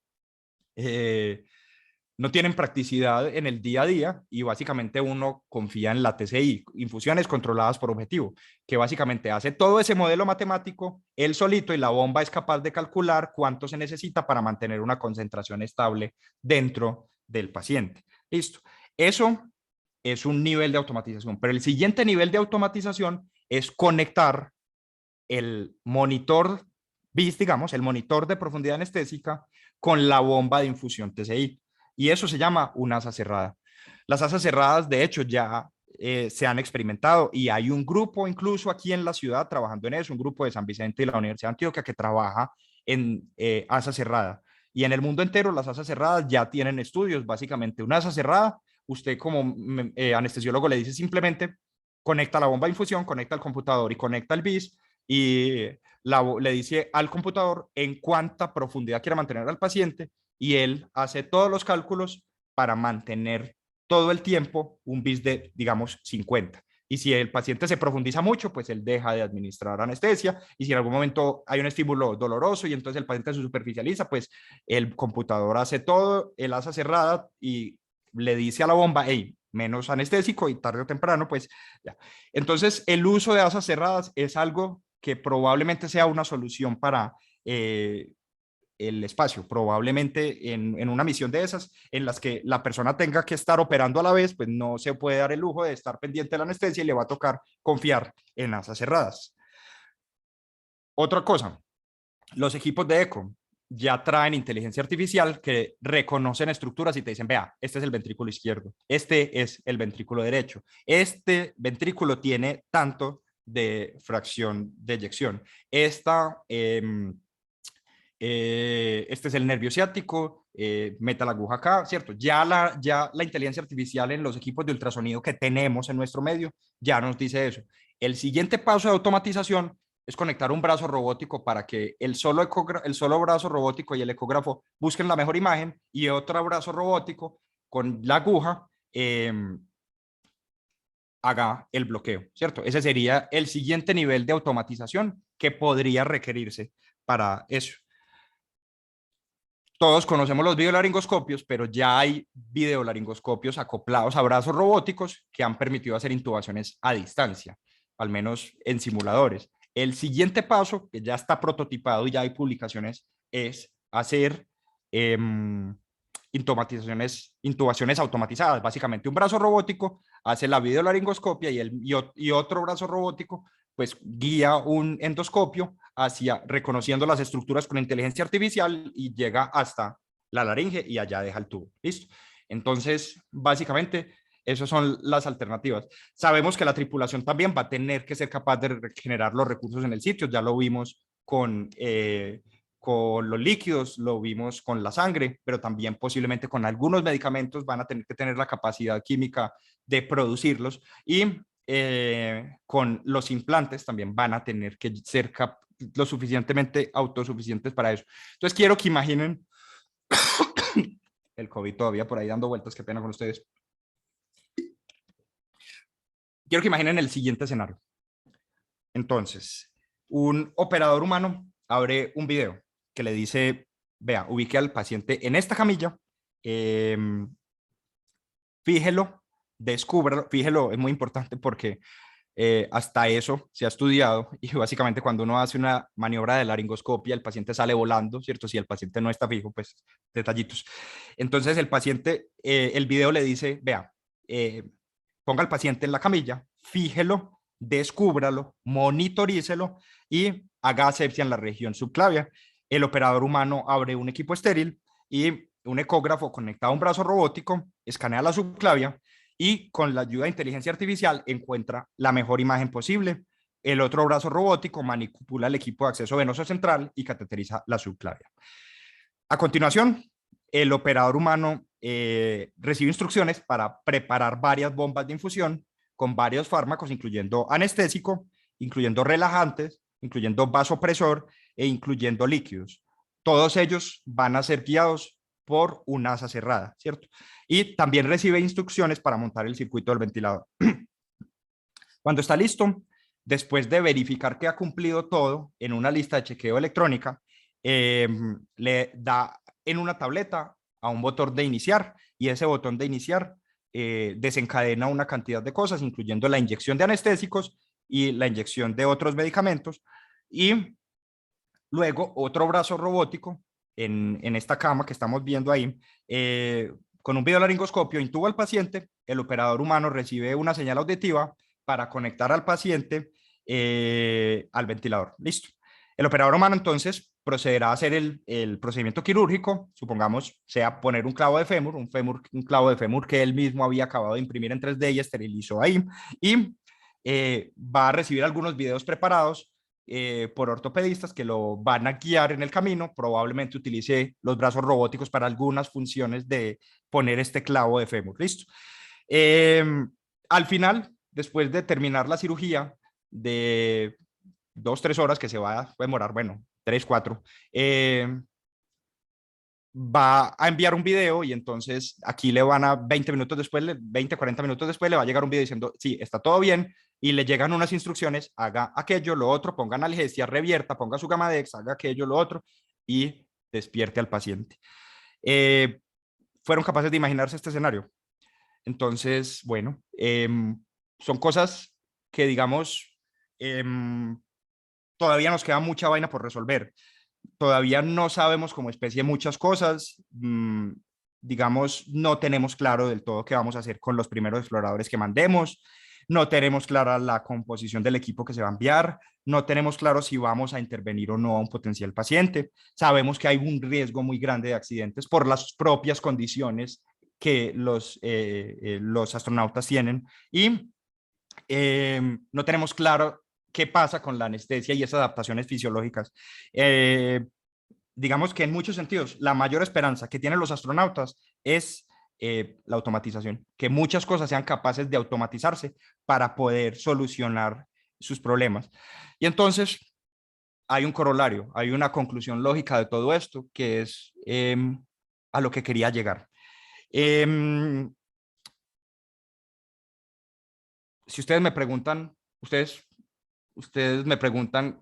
practicidad en el día a día y básicamente uno confía en la TCI, infusiones controladas por objetivo, que básicamente hace todo ese modelo matemático él solito y la bomba es capaz de calcular cuánto se necesita para mantener una concentración estable dentro del paciente. Listo. Eso es un nivel de automatización, pero el siguiente nivel de automatización es conectar el monitor BIS, digamos, el monitor de profundidad anestésica con la bomba de infusión TCI. Y eso se llama una asa cerrada. Las asas cerradas, de hecho, ya se han experimentado y hay un grupo incluso aquí en la ciudad trabajando en eso, un grupo de San Vicente y la Universidad de Antioquia que trabaja en asa cerrada. Y en el mundo entero las asas cerradas ya tienen estudios. Básicamente una asa cerrada, usted como anestesiólogo le dice simplemente conecta la bomba de infusión, conecta el computador y conecta el BIS y le dice al computador en cuánta profundidad quiere mantener al paciente y él hace todos los cálculos para mantener todo el tiempo un BIS de, digamos, 50. Y si el paciente se profundiza mucho, pues él deja de administrar anestesia. Y si en algún momento hay un estímulo doloroso y entonces el paciente se superficializa, pues el computador hace todo, el asa cerrada y le dice a la bomba, hey, menos anestésico y tarde o temprano, pues ya. Entonces, el uso de asas cerradas es algo que probablemente sea una solución para el espacio, probablemente en una misión de esas en las que la persona tenga que estar operando a la vez, pues no se puede dar el lujo de estar pendiente de la anestesia y le va a tocar confiar en asas cerradas. Otra cosa, los equipos de eco ya traen inteligencia artificial que reconocen estructuras y te dicen, vea, este es el ventrículo izquierdo, este es el ventrículo derecho, este ventrículo tiene tanto de fracción de eyección, este es el nervio ciático, meta la aguja acá, ¿cierto? Ya la inteligencia artificial en los equipos de ultrasonido que tenemos en nuestro medio ya nos dice eso. El siguiente paso de automatización es conectar un brazo robótico para que el solo brazo robótico y el ecógrafo busquen la mejor imagen y otro brazo robótico con la aguja haga el bloqueo, ¿cierto? Ese sería el siguiente nivel de automatización que podría requerirse para eso. Todos conocemos los videolaringoscopios, pero ya hay videolaringoscopios acoplados a brazos robóticos que han permitido hacer intubaciones a distancia, al menos en simuladores. El siguiente paso, que ya está prototipado y ya hay publicaciones, es hacer intubaciones automatizadas. Básicamente un brazo robótico hace la videolaringoscopia y otro brazo robótico pues guía un endoscopio reconociendo las estructuras con inteligencia artificial y llega hasta la laringe y allá deja el tubo. ¿Listo? Entonces, básicamente, esas son las alternativas. Sabemos que la tripulación también va a tener que ser capaz de generar los recursos en el sitio. Ya lo vimos con los líquidos, lo vimos con la sangre, pero también posiblemente con algunos medicamentos van a tener que tener la capacidad química de producirlos y con los implantes también van a tener que ser lo suficientemente autosuficientes para eso. Entonces quiero que imaginen el COVID todavía por ahí dando vueltas, qué pena con ustedes. Quiero que imaginen el siguiente escenario. Entonces, un operador humano abre un video que le dice, vea, ubique al paciente en esta camilla, fíjelo, descúbralo, fíjelo, es muy importante porque hasta eso se ha estudiado y básicamente cuando uno hace una maniobra de laringoscopia, el paciente sale volando, ¿cierto? Si el paciente no está fijo, pues detallitos. Entonces el paciente, el video le dice, vea, ponga al paciente en la camilla, fíjelo, descúbralo, monitorícelo y haga asepsia en la región subclavia. El operador humano abre un equipo estéril y un ecógrafo conectado a un brazo robótico, escanea la subclavia y con la ayuda de inteligencia artificial encuentra la mejor imagen posible. El otro brazo robótico manipula el equipo de acceso venoso central y cateteriza la subclavia. A continuación, el operador humano recibe instrucciones para preparar varias bombas de infusión con varios fármacos, incluyendo anestésico, incluyendo relajantes, incluyendo vasopresor e incluyendo líquidos. Todos ellos van a ser guiados por un asa cerrada, ¿cierto? Y también recibe instrucciones para montar el circuito del ventilador. Cuando está listo, después de verificar que ha cumplido todo en una lista de chequeo electrónica, le da en una tableta a un botón de iniciar y ese botón de iniciar desencadena una cantidad de cosas, incluyendo la inyección de anestésicos y la inyección de otros medicamentos. Y luego otro brazo robótico en esta cama que estamos viendo ahí, con un videolaringoscopio intuba al paciente, el operador humano recibe una señal auditiva para conectar al paciente al ventilador. Listo. El operador humano entonces procederá a hacer el procedimiento quirúrgico, supongamos sea poner un clavo de fémur, un clavo de fémur que él mismo había acabado de imprimir en 3D y esterilizó ahí, y va a recibir algunos videos preparados por ortopedistas que lo van a guiar en el camino. Probablemente utilice los brazos robóticos para algunas funciones de poner este clavo de fémur. Listo. Al final, después de terminar la cirugía de 2-3 horas que se va a demorar, bueno, 3-4, va a enviar un video y entonces aquí le van a 20 minutos después, 20-40 minutos después le va a llegar un video diciendo, sí, está todo bien, y le llegan unas instrucciones, haga aquello, lo otro, ponga analgesia, revierta, ponga su Gamadex, haga aquello, lo otro, y despierte al paciente. Fueron capaces de imaginarse este escenario. Entonces, bueno, son cosas que, digamos, todavía nos queda mucha vaina por resolver. Todavía no sabemos como especie muchas cosas. Digamos, no tenemos claro del todo qué vamos a hacer con los primeros exploradores que mandemos. No tenemos clara la composición del equipo que se va a enviar. No tenemos claro si vamos a intervenir o no a un potencial paciente. Sabemos que hay un riesgo muy grande de accidentes por las propias condiciones que los astronautas tienen, y no tenemos claro qué pasa con la anestesia y esas adaptaciones fisiológicas. Digamos que en muchos sentidos la mayor esperanza que tienen los astronautas es la automatización, que muchas cosas sean capaces de automatizarse para poder solucionar sus problemas. Y entonces hay un corolario, hay una conclusión lógica de todo esto, que es a lo que quería llegar. Si ustedes me preguntan, ustedes me preguntan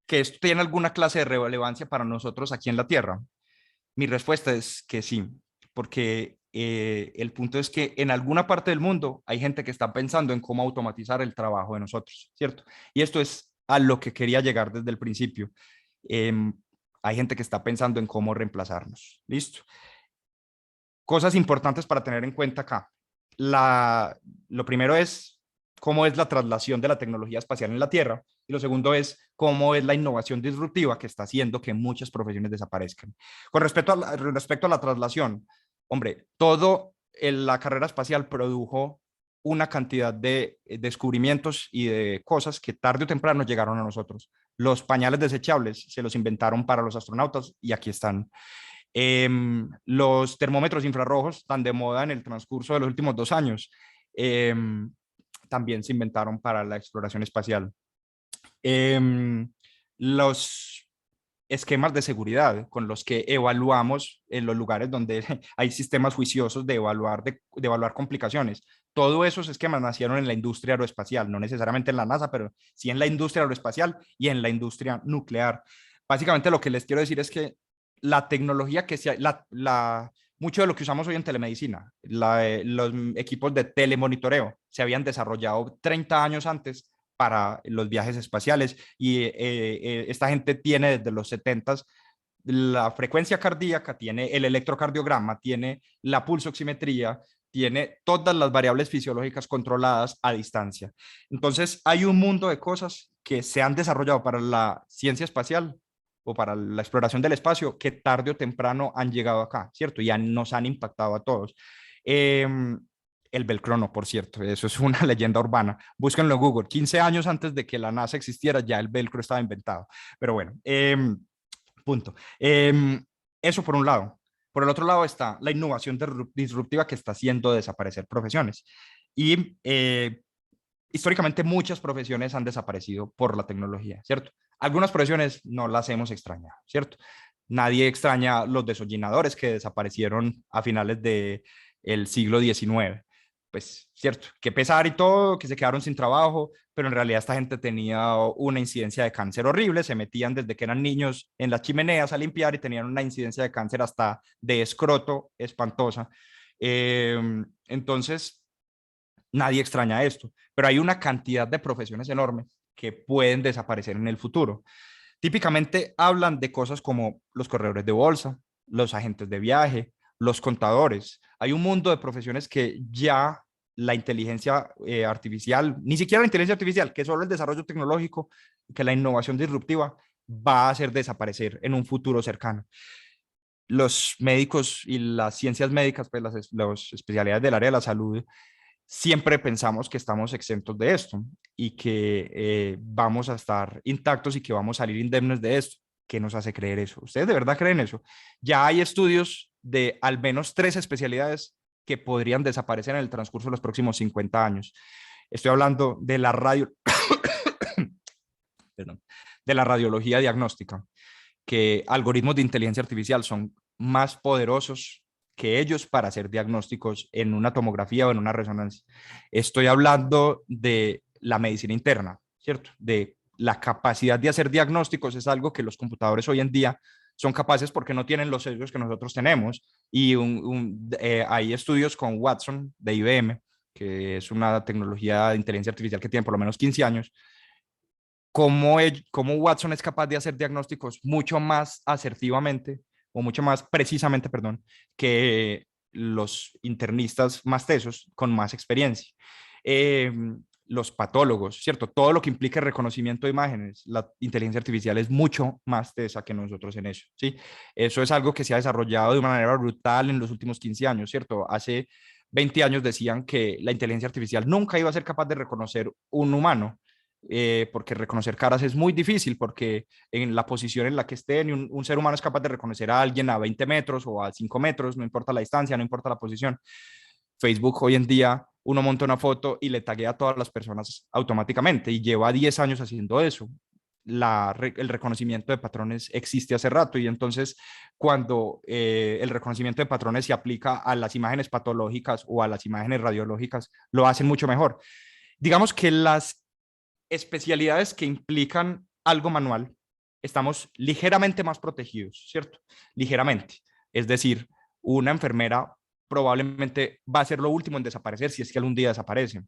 que esto tiene alguna clase de relevancia para nosotros aquí en la Tierra, mi respuesta es que sí, porque el punto es que en alguna parte del mundo hay gente que está pensando en cómo automatizar el trabajo de nosotros, ¿cierto? Y esto es a lo que quería llegar desde el principio. Hay gente que está pensando en cómo reemplazarnos. Listo. Cosas importantes para tener en cuenta acá. Lo primero es cómo es la traslación de la tecnología espacial en la Tierra, y lo segundo es cómo es la innovación disruptiva que está haciendo que muchas profesiones desaparezcan. Con respecto a la traslación, hombre, la carrera espacial produjo una cantidad de descubrimientos y de cosas que tarde o temprano llegaron a nosotros. Los pañales desechables se los inventaron para los astronautas y aquí están. Los termómetros infrarrojos, tan de moda en el transcurso de los últimos 2 años, también se inventaron para la exploración espacial. Los esquemas de seguridad con los que evaluamos en los lugares donde hay sistemas juiciosos de evaluar complicaciones. Todos esos esquemas nacieron en la industria aeroespacial, no necesariamente en la NASA, pero sí en la industria aeroespacial y en la industria nuclear. Básicamente lo que les quiero decir es que la tecnología mucho de lo que usamos hoy en telemedicina, los equipos de telemonitoreo se habían desarrollado 30 años antes para los viajes espaciales, y esta gente tiene desde los 70s la frecuencia cardíaca, tiene el electrocardiograma, tiene la pulsoximetría, tiene todas las variables fisiológicas controladas a distancia. Entonces hay un mundo de cosas que se han desarrollado para la ciencia espacial o para la exploración del espacio que tarde o temprano han llegado acá, ¿cierto? Y nos han impactado a todos. El Belcrono, por cierto, eso es una leyenda urbana. Búsquenlo en Google. 15 años antes de que la NASA existiera, ya el velcro estaba inventado. Pero bueno, punto. Eso por un lado. Por el otro lado está la innovación disruptiva que está haciendo desaparecer profesiones. Y históricamente muchas profesiones han desaparecido por la tecnología, ¿cierto? Algunas profesiones no las hemos extrañado, ¿cierto? Nadie extraña los desollinadores que desaparecieron a finales del siglo XIX. Pues, cierto, que pesar y todo, que se quedaron sin trabajo, pero en realidad esta gente tenía una incidencia de cáncer horrible, se metían desde que eran niños en las chimeneas a limpiar y tenían una incidencia de cáncer hasta de escroto espantosa. Entonces, nadie extraña esto, pero hay una cantidad de profesiones enorme que pueden desaparecer en el futuro. Típicamente hablan de cosas como los corredores de bolsa, los agentes de viaje, los contadores. Hay un mundo de profesiones que ya la inteligencia artificial, ni siquiera la inteligencia artificial, que solo el desarrollo tecnológico, que la innovación disruptiva va a hacer desaparecer en un futuro cercano. Los médicos y las ciencias médicas, pues las especialidades del área de la salud, siempre pensamos que estamos exentos de esto y que vamos a estar intactos y que vamos a salir indemnes de esto. ¿Qué nos hace creer eso? ¿Ustedes de verdad creen eso? Ya hay estudios de al menos 3 especialidades que podrían desaparecer en el transcurso de los próximos 50 años. Estoy hablando de la Perdón, de la radiología diagnóstica, que algoritmos de inteligencia artificial son más poderosos que ellos para hacer diagnósticos en una tomografía o en una resonancia. Estoy hablando de la medicina interna, ¿cierto? De la capacidad de hacer diagnósticos es algo que los computadores hoy en día son capaces porque no tienen los sesgos que nosotros tenemos. Y hay estudios con Watson de IBM, que es una tecnología de inteligencia artificial que tiene por lo menos 15 años, cómo Watson es capaz de hacer diagnósticos mucho más asertivamente o mucho más precisamente, perdón, que los internistas más tesos con más experiencia. Los patólogos, ¿cierto? Todo lo que implica el reconocimiento de imágenes, la inteligencia artificial es mucho más tesa que nosotros en eso, ¿sí? Eso es algo que se ha desarrollado de una manera brutal en los últimos 15 años, ¿cierto? Hace 20 años decían que la inteligencia artificial nunca iba a ser capaz de reconocer un humano, porque reconocer caras es muy difícil, porque en la posición en la que estén, un ser humano es capaz de reconocer a alguien a 20 metros o a 5 metros, no importa la distancia, no importa la posición. Facebook hoy en día, uno monta una foto y le taguea a todas las personas automáticamente y lleva 10 años haciendo eso. El reconocimiento de patrones existe hace rato y entonces cuando el reconocimiento de patrones se aplica a las imágenes patológicas o a las imágenes radiológicas, lo hacen mucho mejor. Digamos que las especialidades que implican algo manual, estamos ligeramente más protegidos, ¿cierto? Ligeramente. Es decir, una enfermera probablemente va a ser lo último en desaparecer si es que algún día desaparecen,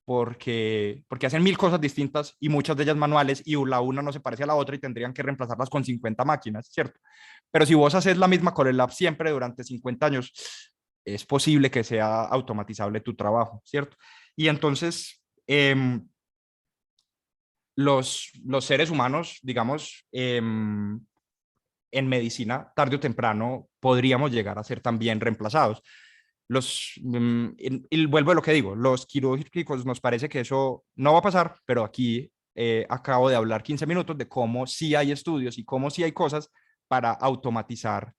porque hacen 1000 cosas distintas y muchas de ellas manuales y la una no se parece a la otra y tendrían que reemplazarlas con 50 máquinas, ¿cierto? Pero si vos haces la misma Core Lab siempre durante 50 años, es posible que sea automatizable tu trabajo, ¿cierto? Y entonces, los seres humanos, digamos, en medicina, tarde o temprano, podríamos llegar a ser también reemplazados. Y vuelvo a lo que digo, los quirúrgicos nos parece que eso no va a pasar, pero aquí acabo de hablar 15 minutos de cómo sí hay estudios y cómo sí hay cosas para automatizar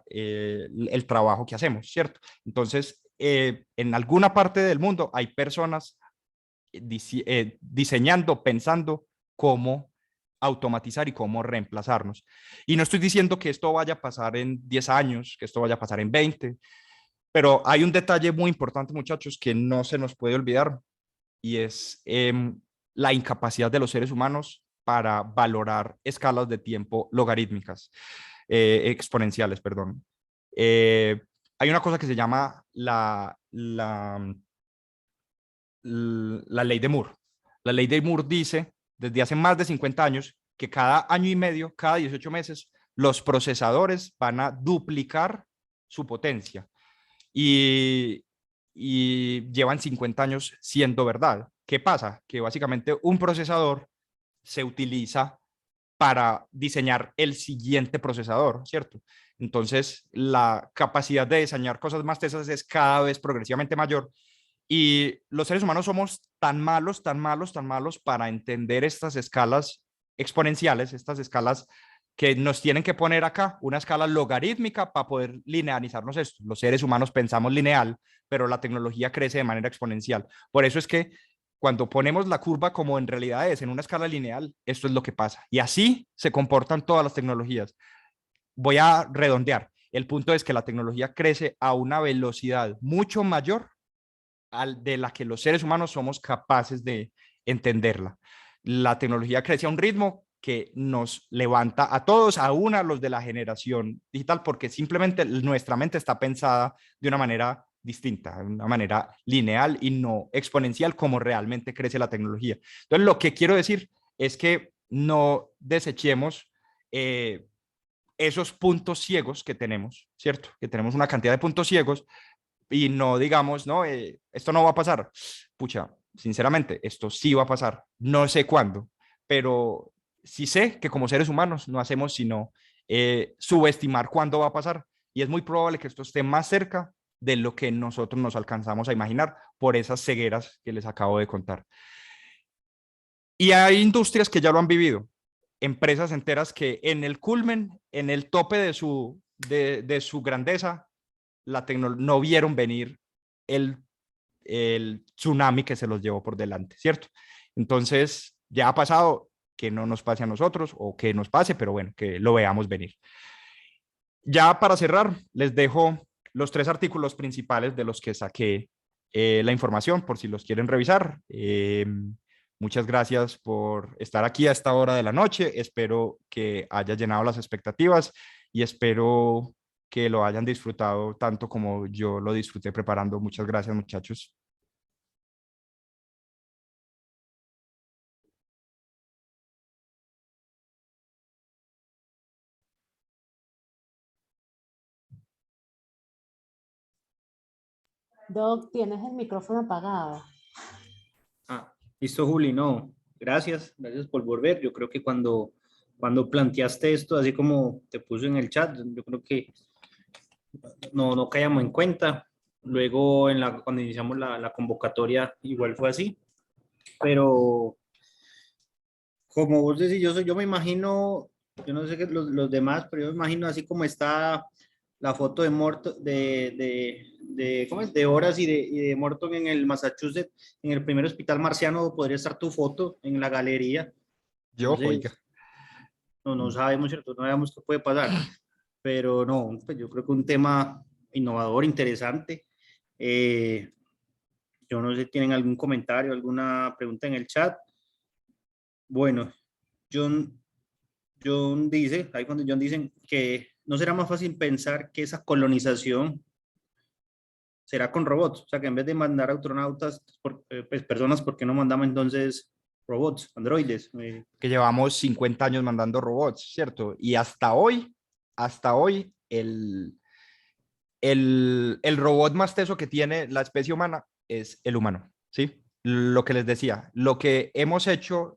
el trabajo que hacemos, ¿cierto? Entonces, en alguna parte del mundo hay personas diseñando, pensando cómo automatizar y cómo reemplazarnos. Y no estoy diciendo que esto vaya a pasar en 10 años, que esto vaya a pasar en 20, pero hay un detalle muy importante, muchachos, que no se nos puede olvidar y es la incapacidad de los seres humanos para valorar escalas de tiempo logarítmicas, exponenciales, perdón. Hay una cosa que se llama la ley de Moore. La ley de Moore dice, desde hace más de 50 años, que cada año y medio, cada 18 meses, los procesadores van a duplicar su potencia. Y llevan 50 años siendo verdad. ¿Qué pasa? Que básicamente un procesador se utiliza para diseñar el siguiente procesador, ¿cierto? Entonces, la capacidad de diseñar cosas más tesas es cada vez progresivamente mayor y los seres humanos somos tan malos, tan malos, tan malos para entender estas escalas exponenciales, estas escalas que nos tienen que poner acá, una escala logarítmica para poder linearizarnos esto. Los seres humanos pensamos lineal, pero la tecnología crece de manera exponencial. Por eso es que cuando ponemos la curva como en realidad es, en una escala lineal, esto es lo que pasa. Y así se comportan todas las tecnologías. Voy a redondear. El punto es que la tecnología crece a una velocidad mucho mayor de la que los seres humanos somos capaces de entenderla. La tecnología crece a un ritmo que nos levanta a todos, aún a los de la generación digital, porque simplemente nuestra mente está pensada de una manera distinta, de una manera lineal y no exponencial como realmente crece la tecnología. Entonces, lo que quiero decir es que no desechemos esos puntos ciegos que tenemos, ¿cierto? Que tenemos una cantidad de puntos ciegos y no digamos, no, esto no va a pasar. Pucha, sinceramente, esto sí va a pasar. No sé cuándo, pero sí sé que como seres humanos no hacemos sino subestimar cuándo va a pasar. Y es muy probable que esto esté más cerca de lo que nosotros nos alcanzamos a imaginar por esas cegueras que les acabo de contar. Y hay industrias que ya lo han vivido, empresas enteras que en el culmen, en el tope de su grandeza, no vieron venir el, el tsunami que se los llevó por delante, ¿cierto? Entonces, ya ha pasado, que no nos pase a nosotros o que nos pase, pero bueno, que lo veamos venir. Ya para cerrar, les dejo los 3 artículos principales de los que saqué la información, por si los quieren revisar. Muchas gracias por estar aquí a esta hora de la noche. Espero que haya llenado las expectativas y espero que lo hayan disfrutado tanto como yo lo disfruté preparando. Muchas gracias, muchachos. Doc, tienes el micrófono apagado. Listo, Juli, no, gracias por volver. Yo creo que cuando planteaste esto, así como te puse en el chat, yo creo que no caíamos en cuenta. Luego, cuando iniciamos la convocatoria, igual fue así. Pero, como vos decís, yo me imagino, yo no sé qué los demás, pero yo me imagino así como está la foto de Morton, ¿cómo es? De Horas y de Morton en el Massachusetts, en el primer hospital marciano, podría estar tu foto en la galería. Yo, Entonces, no sabemos, ¿cierto? No sabemos qué puede pasar, pero no, pues yo creo que un tema innovador, interesante. Yo no sé si tienen algún comentario, alguna pregunta en el chat. Bueno, John dice, ahí cuando John dicen que no será más fácil pensar que esa colonización será con robots, o sea que en vez de mandar astronautas, pues personas, ¿por qué no mandamos entonces robots, androides? Que llevamos 50 años mandando robots, ¿cierto? Y hasta hoy, el robot más teso que tiene la especie humana es el humano, ¿sí? Lo que les decía, lo que hemos hecho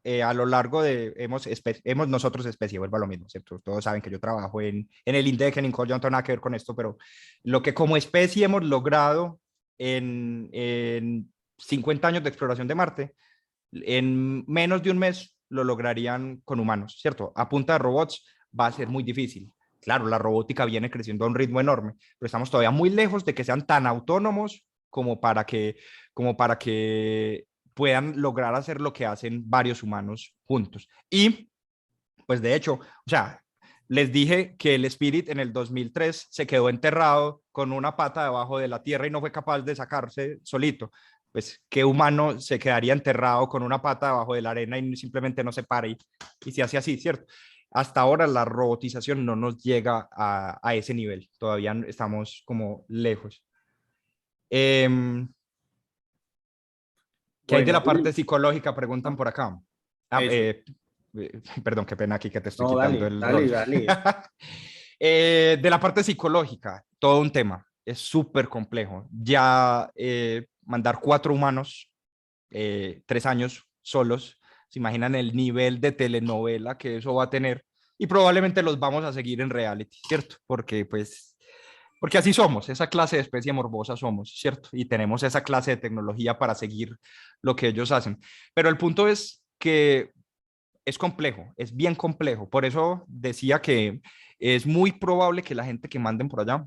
a lo largo de, hemos nosotros especie, vuelvo a lo mismo, ¿cierto? Todos saben que yo trabajo en el INDEC, en INCOL, yo no tengo nada que ver con esto, pero lo que como especie hemos logrado en 50 años de exploración de Marte, en menos de un mes lo lograrían con humanos, ¿cierto? A punta de robots va a ser muy difícil. Claro, la robótica viene creciendo a un ritmo enorme, pero estamos todavía muy lejos de que sean tan autónomos como para que puedan lograr hacer lo que hacen varios humanos juntos. Y, pues de hecho, o sea, les dije que el Spirit en el 2003 se quedó enterrado con una pata debajo de la tierra y no fue capaz de sacarse solito. Pues, ¿qué humano se quedaría enterrado con una pata debajo de la arena y simplemente no se para y se hace así, ¿cierto? Hasta ahora la robotización no nos llega a ese nivel, todavía estamos como lejos. ¿Qué hay de la parte psicológica? Preguntan por acá. Perdón, qué pena aquí que te estoy quitando el rol. Dale. De la parte psicológica, todo un tema. Es súper complejo. Ya mandar 4 humanos, 3 años solos, ¿Se imaginan el nivel de telenovela que eso va a tener? Y probablemente los vamos a seguir en reality, ¿cierto? Porque así somos, esa clase de especie morbosa somos, ¿cierto? Y tenemos esa clase de tecnología para seguir lo que ellos hacen. Pero el punto es que es complejo, es bien complejo. Por eso decía que es muy probable que la gente que manden por allá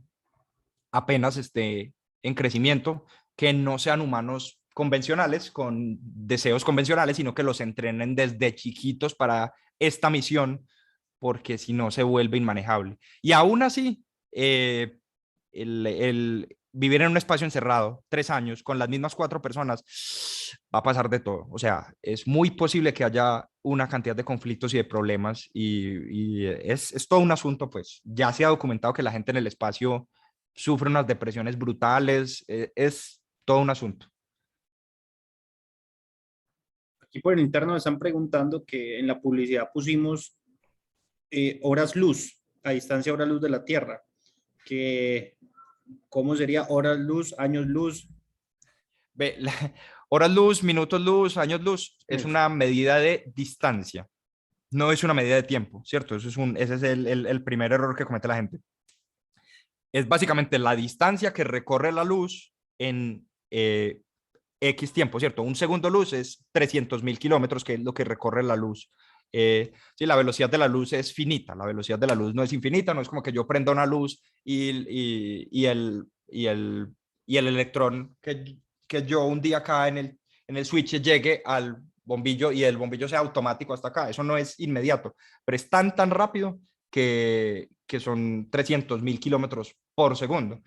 apenas esté en crecimiento, que no sean humanos convencionales, con deseos convencionales, sino que los entrenen desde chiquitos para esta misión, porque si no se vuelve inmanejable. Y aún así, el vivir en un espacio encerrado 3 años con las mismas 4 personas, va a pasar de todo. O sea, es muy posible que haya una cantidad de conflictos y de problemas y es todo un asunto, pues ya se ha documentado que la gente en el espacio sufre unas depresiones brutales, es todo un asunto. Aquí por el interno me están preguntando que en la publicidad pusimos horas luz, a distancia horas luz de la Tierra, que cómo sería horas luz, años luz. Ve, horas luz, minutos luz, años luz, es Eso. una medida de distancia, no es una medida de tiempo, ¿cierto? Ese es el primer error que comete la gente. Es básicamente la distancia que recorre la luz en X tiempo, ¿cierto? Un segundo luz es 300.000 kilómetros, que es lo que recorre la luz. Sí, la velocidad de la luz es finita, la velocidad de la luz no es infinita, no es como que yo prenda una luz y el electrón que yo un día acá en el switch llegue al bombillo y el bombillo sea automático hasta acá. Eso no es inmediato, pero es tan rápido que son 300.000 kilómetros por segundo.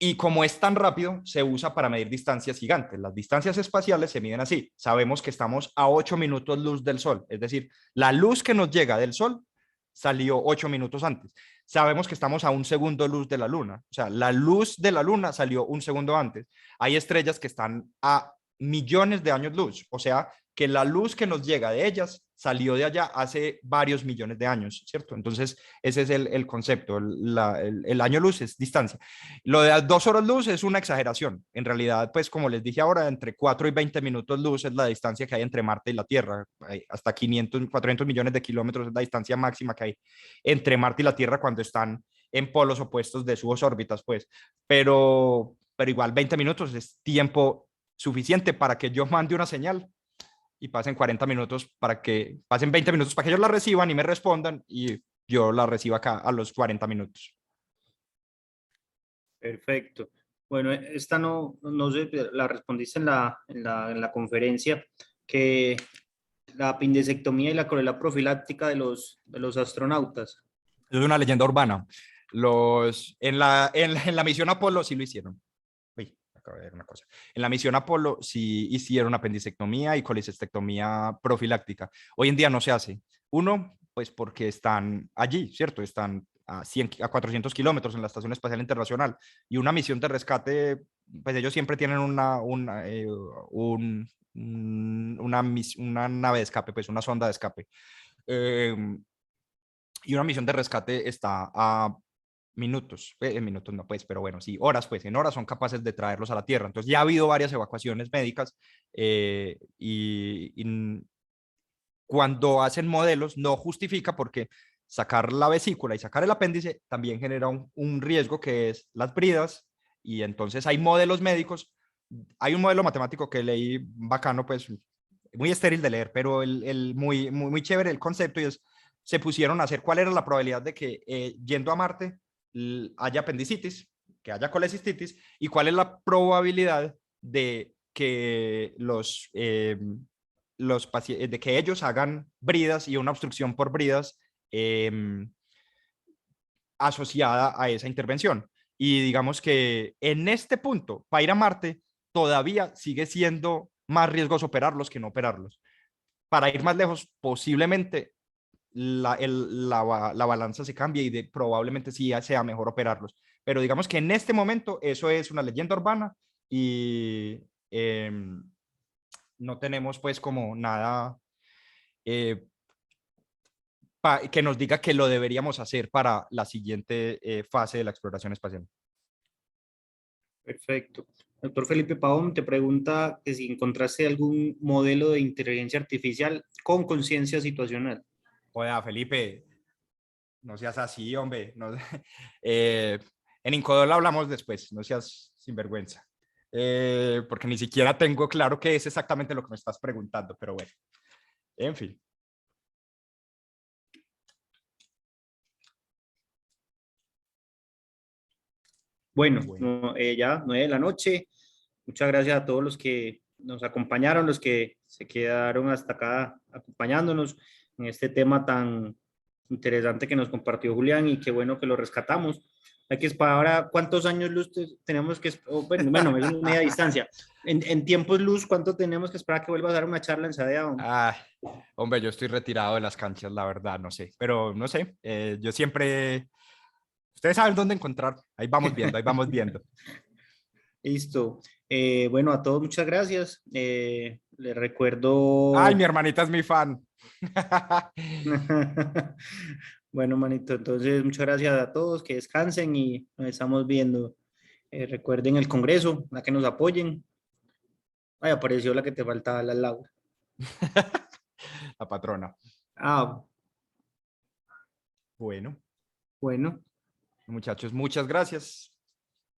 Y como es tan rápido, se usa para medir distancias gigantes. Las distancias espaciales se miden así. Sabemos que estamos a 8 minutos luz del Sol. Es decir, la luz que nos llega del Sol salió 8 minutos antes. Sabemos que estamos a un segundo luz de la Luna. O sea, la luz de la Luna salió un segundo antes. Hay estrellas que están a millones de años luz. O sea, que la luz que nos llega de ellas salió de allá hace varios millones de años, ¿cierto? Entonces, ese es el concepto. El año luz es distancia. Lo de las 2 horas luz es una exageración. En realidad, pues como les dije ahora, entre 4 y 20 minutos luz es la distancia que hay entre Marte y la Tierra. Hay hasta 400 millones de kilómetros es la distancia máxima que hay entre Marte y la Tierra cuando están en polos opuestos de sus órbitas, pues. Pero igual 20 minutos es tiempo suficiente para que yo mande una señal y pasen 40 minutos pasen 20 minutos para que ellos la reciban y me respondan y yo la reciba acá a los 40 minutos. Perfecto. Bueno, esta no sé, la respondiste en la conferencia, que la apendicectomía y la corola profiláctica de los astronautas. Es una leyenda urbana. En la misión Apolo sí lo hicieron. Uy, acabo de ver una cosa. En la misión Apolo sí hicieron apendicectomía y colecistectomía profiláctica. Hoy en día no se hace. Uno, pues porque están allí, ¿cierto? Están a 400 kilómetros en la Estación Espacial Internacional. Y una misión de rescate, pues ellos siempre tienen una nave de escape, pues una sonda de escape. Y una misión de rescate está a minutos, en minutos no pues, pero bueno, sí, horas pues, en horas son capaces de traerlos a la Tierra. Entonces ya ha habido varias evacuaciones médicas y cuando hacen modelos no justifica porque sacar la vesícula y sacar el apéndice también genera un riesgo que es las bridas y entonces hay modelos médicos, hay un modelo matemático que leí bacano, pues muy estéril de leer, pero muy chévere el concepto y se pusieron a hacer cuál era la probabilidad de que yendo a Marte haya apendicitis, que haya colecistitis y cuál es la probabilidad de que de que ellos hagan bridas y una obstrucción por bridas asociada a esa intervención. Y digamos que en este punto, para ir a Marte, todavía sigue siendo más riesgoso operarlos que no operarlos. Para ir más lejos, posiblemente la balanza se cambie y probablemente sí sea mejor operarlos. Pero digamos que en este momento eso es una leyenda urbana y no tenemos pues como nada que nos diga que lo deberíamos hacer para la siguiente fase de la exploración espacial. Perfecto. Doctor Felipe Pavón te pregunta que si encontraste algún modelo de inteligencia artificial con conciencia situacional. Oiga, Felipe, no seas así, hombre. No, en Incodol hablamos después, no seas sinvergüenza. Porque ni siquiera tengo claro qué es exactamente lo que me estás preguntando, pero bueno, en fin. Bueno, Bueno. ya 9 de la noche. Muchas gracias a todos los que nos acompañaron, los que se quedaron hasta acá acompañándonos en este tema tan interesante que nos compartió Julián y qué bueno que lo rescatamos. Hay que esperar ahora, ¿cuántos años luz tenemos que, bueno, es una media distancia. En tiempos luz, ¿cuánto tenemos que esperar que vuelvas a dar una charla en Sadea? Ah, hombre, yo estoy retirado de las canchas, la verdad, no sé, pero no sé, yo siempre, ustedes saben dónde encontrar, ahí vamos viendo, ahí vamos viendo. Listo. Bueno, a todos muchas gracias. Les recuerdo... Ay, mi hermanita es mi fan. Bueno, manito, entonces muchas gracias a todos, que descansen y nos estamos viendo. Recuerden el Congreso, a que nos apoyen. Ay, apareció la que te faltaba, la Laura. La patrona. Ah, Bueno, bueno, muchachos, muchas gracias.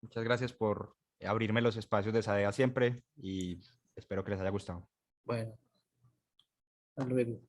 Muchas gracias por abrirme los espacios de Sadea siempre y espero que les haya gustado. bueno. Hasta luego.